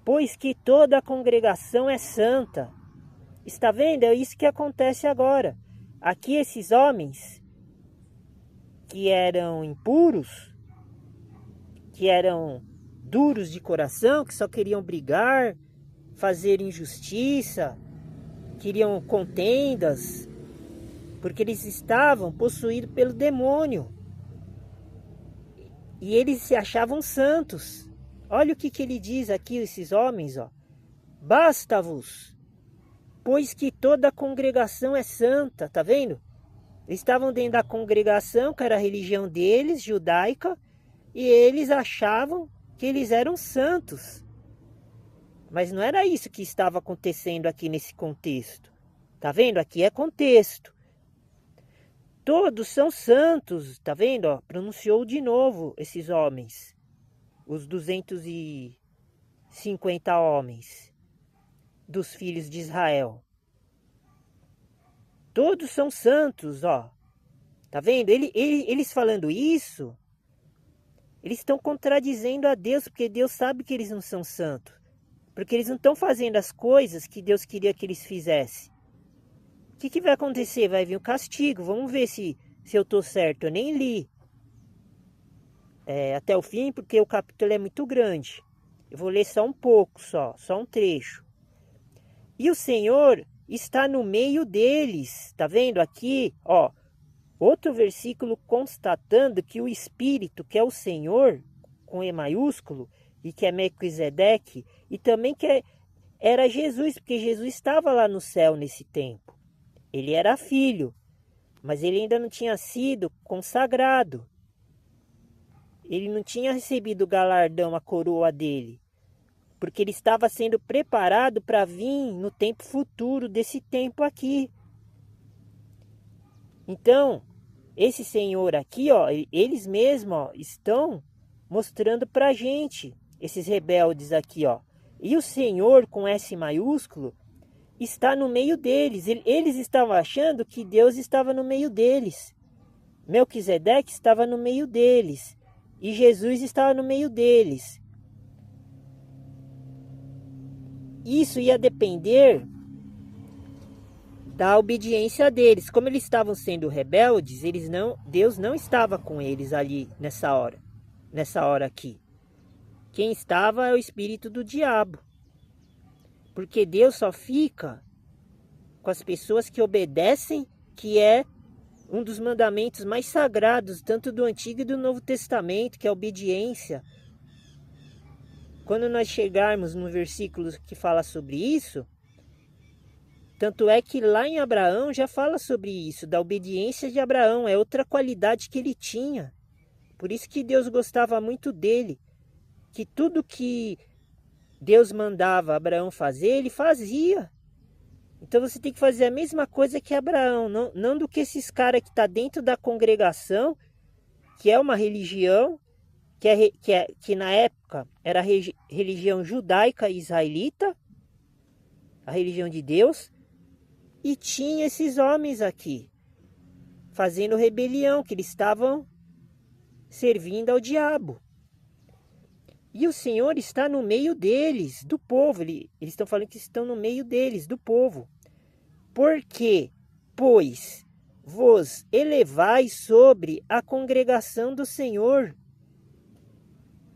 A: pois que toda a congregação é santa. Está vendo? É isso que acontece agora. Aqui esses homens que eram impuros, que eram duros de coração, que só queriam brigar, fazer injustiça, queriam contendas, porque eles estavam possuídos pelo demônio. E eles se achavam santos. Olha o que ele diz aqui, esses homens, ó. Basta-vos, pois que toda a congregação é santa, tá vendo? Eles estavam dentro da congregação, que era a religião deles, judaica, e eles achavam que eles eram santos. Mas não era isso que estava acontecendo aqui nesse contexto. Tá vendo? Aqui é contexto. Todos são santos, tá vendo? Ó, pronunciou de novo esses homens. Os 250 homens dos filhos de Israel. Todos são santos, ó. Tá vendo? Eles falando isso, eles estão contradizendo a Deus, porque Deus sabe que eles não são santos. Porque eles não estão fazendo as coisas que Deus queria que eles fizessem. O que vai acontecer? Vai vir o castigo. Vamos ver se eu estou certo. Eu nem li até o fim, porque o capítulo é muito grande. Eu vou ler só um pouco, só um trecho. E o Senhor está no meio deles. Tá vendo aqui? Ó, outro versículo constatando que o Espírito, que é o Senhor, com E maiúsculo, e que é Melquisedeque, e também que era Jesus, porque Jesus estava lá no céu nesse tempo. Ele era filho, mas ele ainda não tinha sido consagrado. Ele não tinha recebido o galardão, a coroa dele, porque ele estava sendo preparado para vir no tempo futuro desse tempo aqui. Então, esse Senhor aqui, ó, eles mesmos, ó, estão mostrando para a gente, esses rebeldes aqui, ó. E o Senhor, com S maiúsculo, está no meio deles. Eles estavam achando que Deus estava no meio deles. Melquisedeque estava no meio deles. E Jesus estava no meio deles. Isso ia depender da obediência deles. Como eles estavam sendo rebeldes, Deus não estava com eles ali nessa hora aqui. Quem estava é o espírito do diabo. Porque Deus só fica com as pessoas que obedecem, que é um dos mandamentos mais sagrados, tanto do Antigo e do Novo Testamento, que é a obediência. Quando nós chegarmos no versículo que fala sobre isso, tanto é que lá em Abraão já fala sobre isso, da obediência de Abraão, é outra qualidade que ele tinha. Por isso que Deus gostava muito dele, que tudo que Deus mandava Abraão fazer, ele fazia. Então você tem que fazer a mesma coisa que Abraão, não do que esses caras que estão dentro da congregação, que é uma religião, que na época era a religião judaica e israelita, a religião de Deus, e tinha esses homens aqui, fazendo rebelião, que eles estavam servindo ao diabo. E o Senhor está no meio deles, do povo. Eles estão falando que estão no meio deles, do povo. Por quê? Pois vos elevais sobre a congregação do Senhor.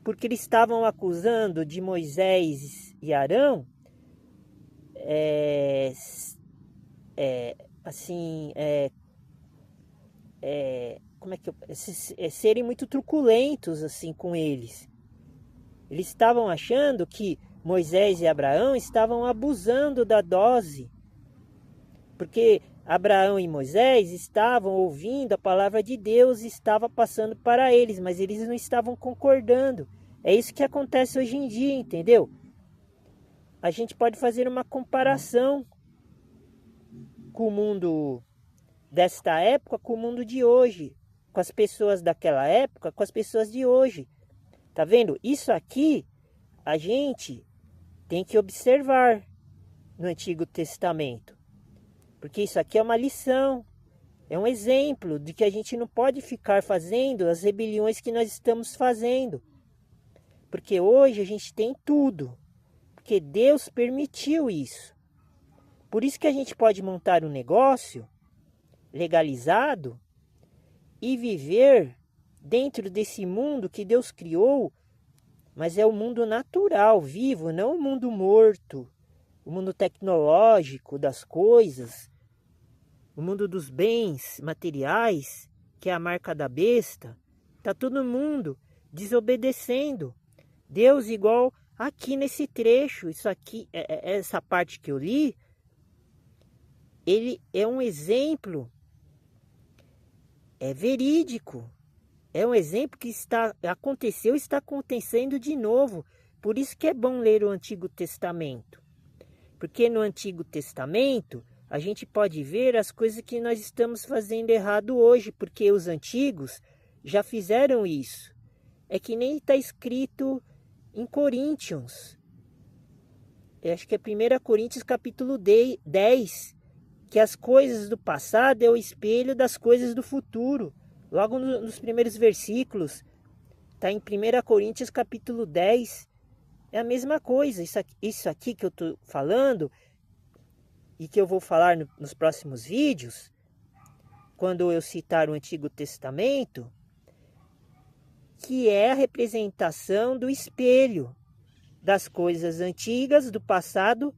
A: Porque eles estavam acusando de Moisés e Arão, serem muito truculentos assim com eles. Eles estavam achando que Moisés e Abraão estavam abusando da dose. Porque Abraão e Moisés estavam ouvindo a palavra de Deus e estava passando para eles, mas eles não estavam concordando. É isso que acontece hoje em dia, entendeu? A gente pode fazer uma comparação com o mundo desta época, com o mundo de hoje, com as pessoas daquela época, com as pessoas de hoje. Tá vendo? Isso aqui a gente tem que observar no Antigo Testamento. Porque isso aqui é uma lição, é um exemplo de que a gente não pode ficar fazendo as rebeliões que nós estamos fazendo. Porque hoje a gente tem tudo, porque Deus permitiu isso. Por isso que a gente pode montar um negócio legalizado e viver dentro desse mundo que Deus criou, mas é o mundo natural, vivo, não o mundo morto, o mundo tecnológico das coisas, o mundo dos bens materiais, que é a marca da besta. Está todo mundo desobedecendo Deus, igual aqui nesse trecho. Isso aqui, essa parte que eu li, ele é um exemplo, é verídico. É um exemplo que está acontecendo de novo. Por isso que é bom ler o Antigo Testamento. Porque no Antigo Testamento a gente pode ver as coisas que nós estamos fazendo errado hoje, porque os antigos já fizeram isso. É que nem está escrito em Coríntios. Eu acho que é 1 Coríntios capítulo 10, que as coisas do passado é o espelho das coisas do futuro. Logo nos primeiros versículos, está em 1 Coríntios capítulo 10. É a mesma coisa. Isso aqui que eu estou falando e que eu vou falar nos próximos vídeos, quando eu citar o Antigo Testamento, que é a representação do espelho das coisas antigas, do passado,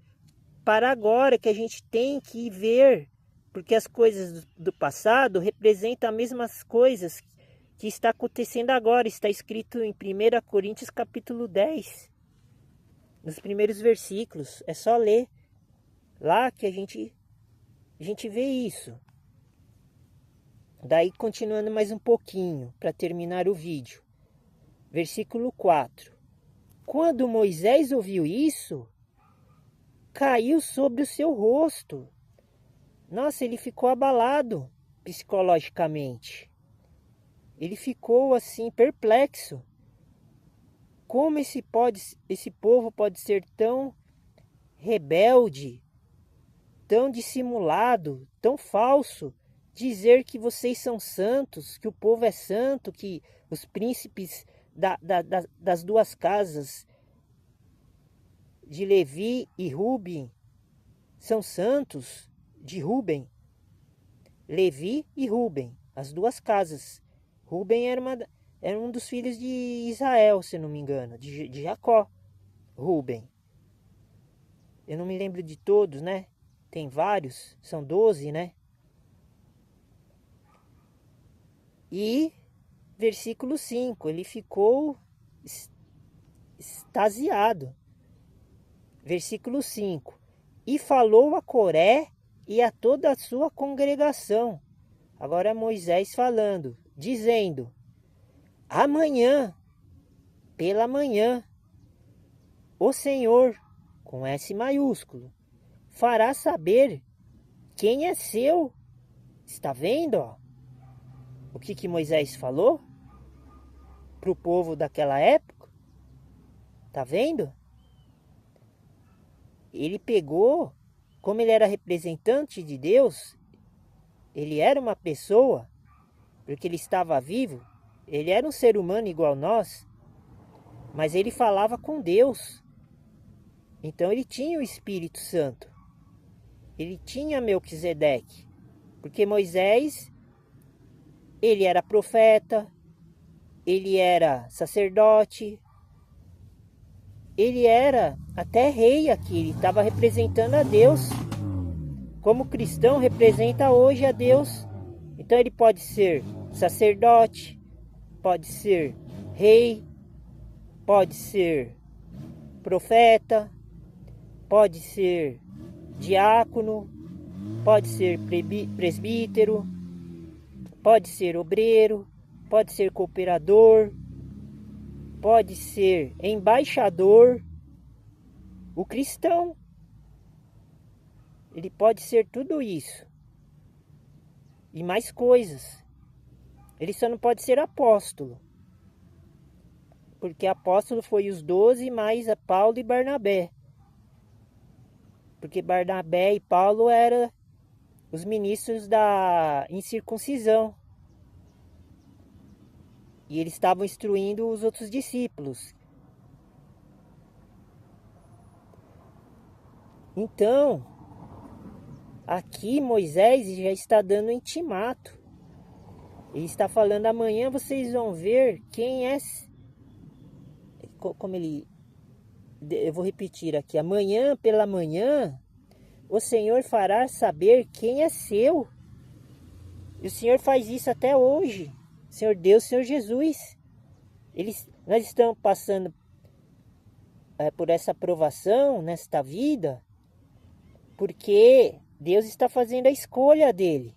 A: para agora, que a gente tem que ver, porque as coisas do passado representam as mesmas coisas que está acontecendo agora. Está escrito em 1 Coríntios capítulo 10, nos primeiros versículos. É só ler lá que a gente vê isso. Daí, continuando mais um pouquinho, para terminar o vídeo. Versículo 4. Quando Moisés ouviu isso, caiu sobre o seu rosto. Nossa, ele ficou abalado psicologicamente. Ele ficou assim, perplexo. Como esse povo pode ser tão rebelde, tão dissimulado, tão falso, dizer que vocês são santos, que o povo é santo, que os príncipes das duas casas de Levi e Ruben são santos, de Ruben, Levi e Ruben, as duas casas. Ruben era um dos filhos de Israel, se não me engano, de Jacó. Ruben. Eu não me lembro de todos, né? Tem vários, são 12, né? E versículo 5, ele ficou extasiado. Versículo 5, e falou a Coré e a toda a sua congregação. Agora é Moisés falando, dizendo: amanhã, pela manhã, o Senhor, com S maiúsculo, fará saber quem é seu. Está vendo, ó? O que Moisés falou para o povo daquela época? Tá vendo? Ele pegou, como ele era representante de Deus, ele era uma pessoa, porque ele estava vivo, ele era um ser humano igual nós, mas ele falava com Deus. Então ele tinha o Espírito Santo. Ele tinha Melquisedeque, porque Moisés, ele era profeta, ele era sacerdote, ele era até rei aqui, ele estava representando a Deus. Como cristão, representa hoje a Deus. Então ele pode ser sacerdote, pode ser rei, pode ser profeta, pode ser diácono, pode ser presbítero, pode ser obreiro, pode ser cooperador, pode ser embaixador. O cristão, ele pode ser tudo isso e mais coisas. Ele só não pode ser apóstolo, porque apóstolo foi os 12 mais a Paulo e Barnabé, porque Barnabé e Paulo eram os ministros da incircuncisão, e eles estavam instruindo os outros discípulos. Então, aqui Moisés já está dando um intimato. Ele está falando: amanhã vocês vão ver quem é. Como ele. Eu vou repetir aqui: amanhã pela manhã, o Senhor fará saber quem é seu. E o Senhor faz isso até hoje. Senhor Deus, Senhor Jesus. Nós estamos passando por essa provação nesta vida, porque Deus está fazendo a escolha dele,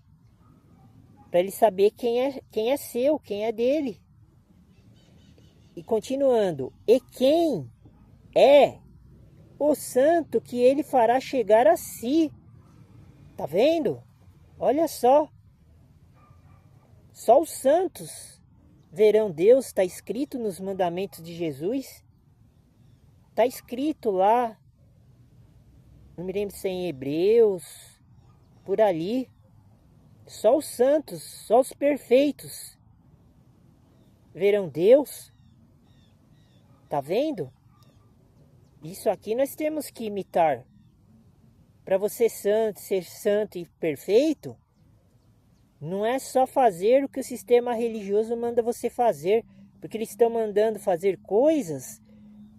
A: para ele saber quem é seu, quem é dele. E continuando: e quem é o santo que ele fará chegar a si. Tá vendo? Olha só. Só os santos verão Deus, está escrito nos mandamentos de Jesus. Está escrito lá, não me lembro se é em Hebreus, por ali. Só os santos, só os perfeitos verão Deus. Tá vendo? Isso aqui nós temos que imitar. Para você ser santo e perfeito, não é só fazer o que o sistema religioso manda você fazer, porque eles estão mandando fazer coisas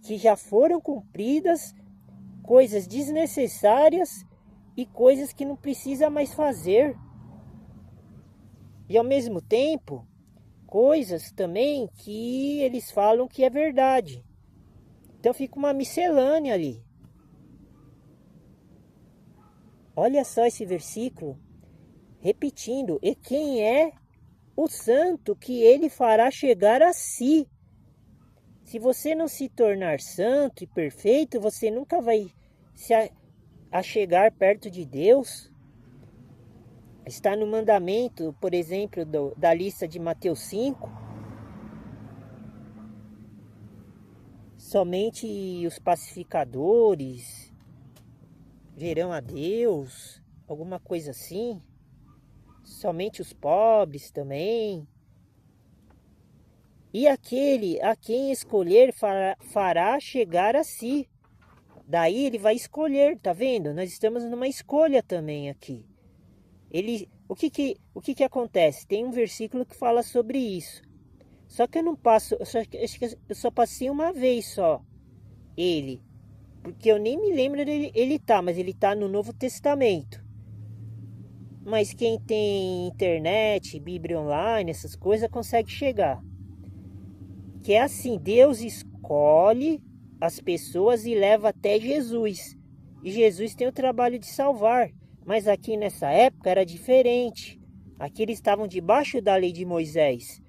A: que já foram cumpridas, coisas desnecessárias e coisas que não precisa mais fazer. E ao mesmo tempo, coisas também que eles falam que é verdade. Então fica uma miscelânea ali. Olha só esse versículo, repetindo: e quem é o santo que ele fará chegar a si? Se você não se tornar santo e perfeito, você nunca vai se chegar perto de Deus. Está no mandamento, por exemplo, da lista de Mateus 5. Somente os pacificadores verão a Deus, alguma coisa assim. Somente os pobres também. E aquele a quem escolher fará chegar a si. Daí ele vai escolher, tá vendo? Nós estamos numa escolha também aqui. O que acontece? Tem um versículo que fala sobre isso. Só que eu não passo, eu só passei uma vez só ele. Porque eu nem me lembro dele, mas ele tá no Novo Testamento. Mas quem tem internet, Bíblia online, essas coisas, consegue chegar. Que é assim, Deus escolhe as pessoas e leva até Jesus. E Jesus tem o trabalho de salvar. Mas aqui nessa época era diferente. Aqui eles estavam debaixo da lei de Moisés.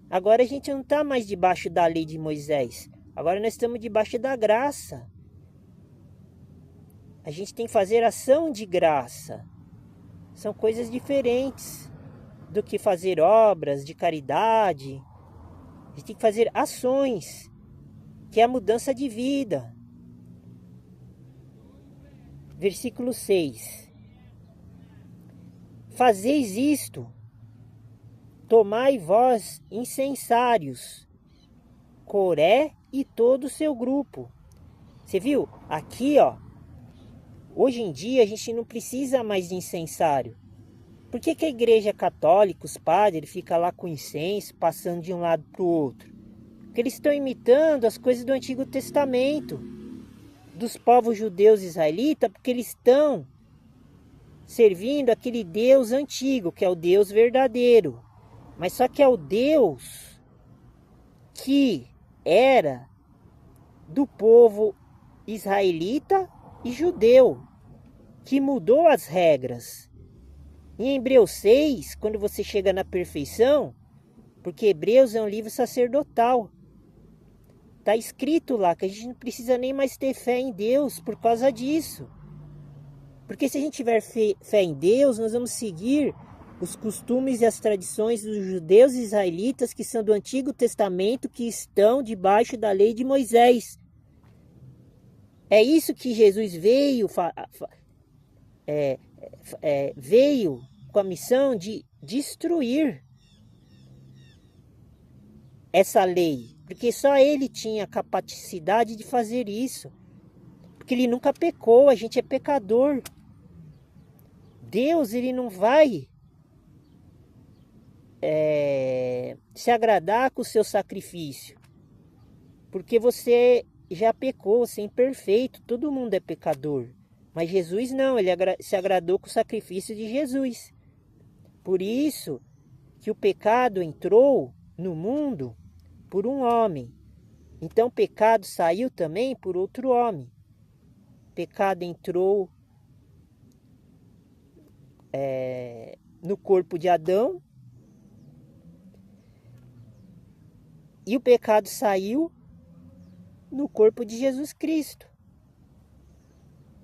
A: Agora a gente não está mais debaixo da lei de Moisés. Agora nós estamos debaixo da graça. A gente tem que fazer ação de graça. São coisas diferentes do que fazer obras de caridade. A gente tem que fazer ações, que é a mudança de vida. Versículo 6. Fazeis isto, tomai vós incensários, Coré e todo o seu grupo. Você viu? Aqui, ó. Hoje em dia a gente não precisa mais de incensário. Por que a igreja católica, os padres, ficam lá com incenso, passando de um lado para o outro? Porque eles estão imitando as coisas do Antigo Testamento, dos povos judeus israelitas, porque eles estão servindo aquele Deus antigo, que é o Deus verdadeiro. Mas só que é o Deus que era do povo israelita e judeu, que mudou as regras. Em Hebreus 6, quando você chega na perfeição, porque Hebreus é um livro sacerdotal, está escrito lá que a gente não precisa nem mais ter fé em Deus por causa disso. Porque se a gente tiver fé em Deus, nós vamos seguir os costumes e as tradições dos judeus e israelitas que são do Antigo Testamento, que estão debaixo da lei de Moisés. É isso que Jesus veio, veio com a missão de destruir essa lei. Porque só ele tinha a capacidade de fazer isso. Porque ele nunca pecou, a gente é pecador. Deus, ele não vai se agradar com o seu sacrifício. Porque você já pecou, você é imperfeito, todo mundo é pecador. Mas Jesus não, ele se agradou com o sacrifício de Jesus. Por isso que o pecado entrou no mundo por um homem. Então o pecado saiu também por outro homem. O pecado entrou no corpo de Adão. E o pecado saiu no corpo de Jesus Cristo.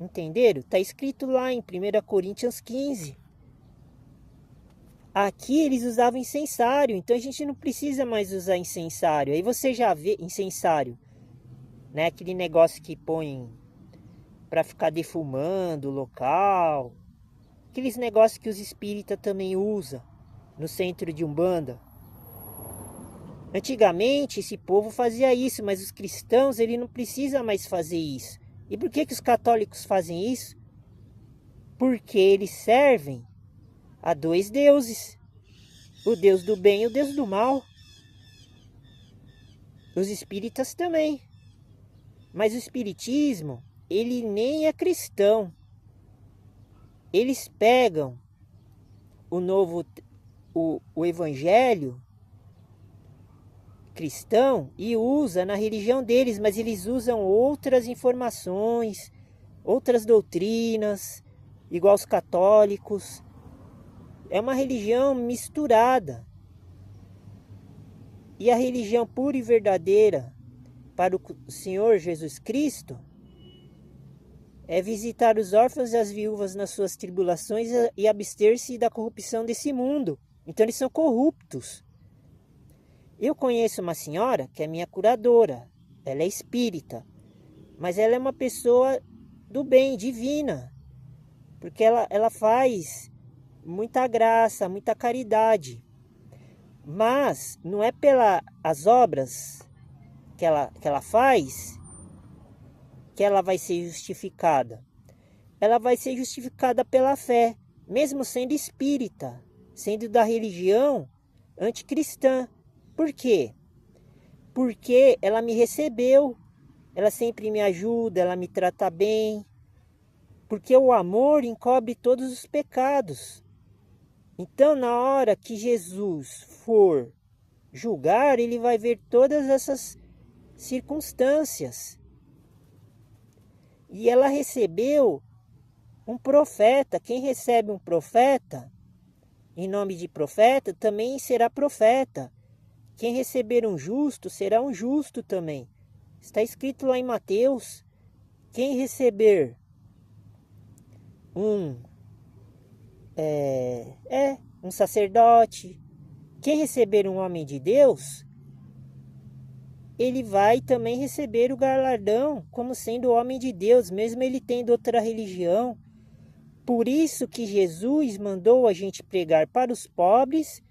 A: Entenderam? Está escrito lá em 1 Coríntios 15. Aqui eles usavam incensário, então a gente não precisa mais usar incensário. Aí você já vê incensário, né? Aquele negócio que põe para ficar defumando o local. Aqueles negócios que os espíritas também usam no centro de Umbanda. Antigamente esse povo fazia isso, mas os cristãos ele não precisa mais fazer isso. E por que os católicos fazem isso? Porque eles servem a dois deuses. O Deus do bem e o Deus do mal. Os espíritas também. Mas o espiritismo, ele nem é cristão. Eles pegam o evangelho cristão e usa na religião deles, mas eles usam outras informações, outras doutrinas, igual os católicos. É uma religião misturada. E a religião pura e verdadeira para o Senhor Jesus Cristo é visitar os órfãos e as viúvas nas suas tribulações e abster-se da corrupção desse mundo. Então eles são corruptos. Eu conheço uma senhora que é minha curadora. Ela é espírita. Mas ela é uma pessoa do bem, divina. Porque ela faz muita graça, muita caridade. Mas não é pelas obras que ela faz que ela vai ser justificada. Ela vai ser justificada pela fé, mesmo sendo espírita, sendo da religião anticristã. Por quê? Porque ela me recebeu, ela sempre me ajuda, ela me trata bem. Porque o amor encobre todos os pecados. Então, na hora que Jesus for julgar, ele vai ver todas essas circunstâncias. E ela recebeu um profeta. Quem recebe um profeta, em nome de profeta, também será profeta. Quem receber um justo, será um justo também. Está escrito lá em Mateus. Quem receber um sacerdote, quem receber um homem de Deus, ele vai também receber o galardão como sendo homem de Deus, mesmo ele tendo outra religião. Por isso que Jesus mandou a gente pregar para os pobres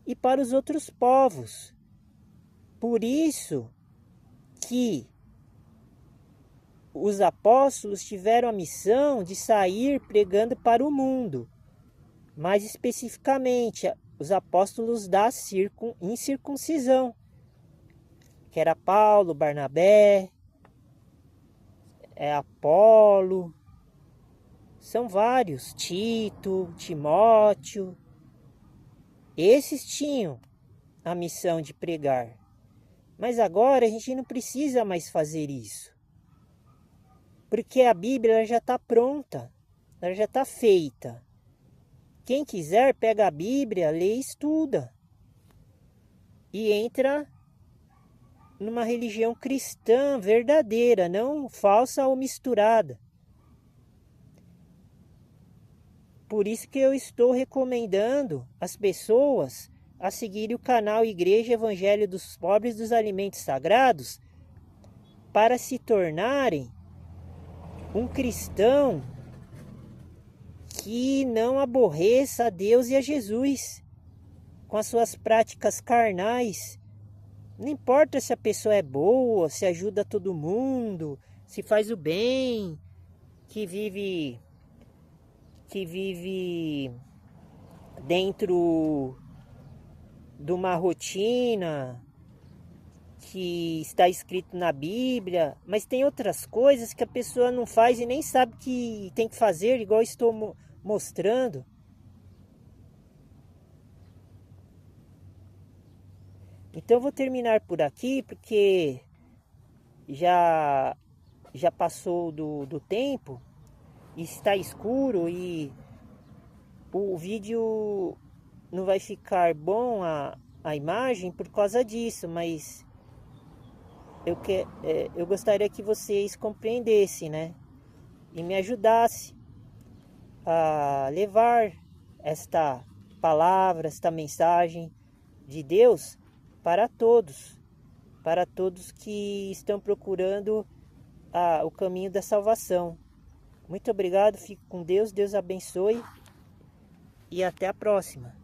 A: e para os outros povos. Por isso que os apóstolos tiveram a missão de sair pregando para o mundo. Mais especificamente, os apóstolos da incircuncisão, que era Paulo, Barnabé, Apolo, são vários, Tito, Timóteo. Esses tinham a missão de pregar. Mas agora a gente não precisa mais fazer isso. Porque a Bíblia ela já está pronta, ela já está feita. Quem quiser, pega a Bíblia, lê e estuda. E entra numa religião cristã verdadeira, não falsa ou misturada. Por isso que eu estou recomendando as pessoas a seguirem o canal Igreja Evangelho dos Pobres dos Alimentos Sagrados para se tornarem um cristão que não aborreça a Deus e a Jesus com as suas práticas carnais. Não importa se a pessoa é boa, se ajuda todo mundo, se faz o bem, que vive dentro de uma rotina que está escrito na Bíblia, mas tem outras coisas que a pessoa não faz e nem sabe que tem que fazer, igual estou mostrando. Então eu vou terminar por aqui, porque já passou do tempo, está escuro e o vídeo não vai ficar bom a imagem por causa disso, mas eu gostaria que vocês compreendessem, né? E me ajudassem a levar esta palavra, esta mensagem de Deus para todos que estão procurando o caminho da salvação. Muito obrigado, fique com Deus, Deus abençoe e até a próxima.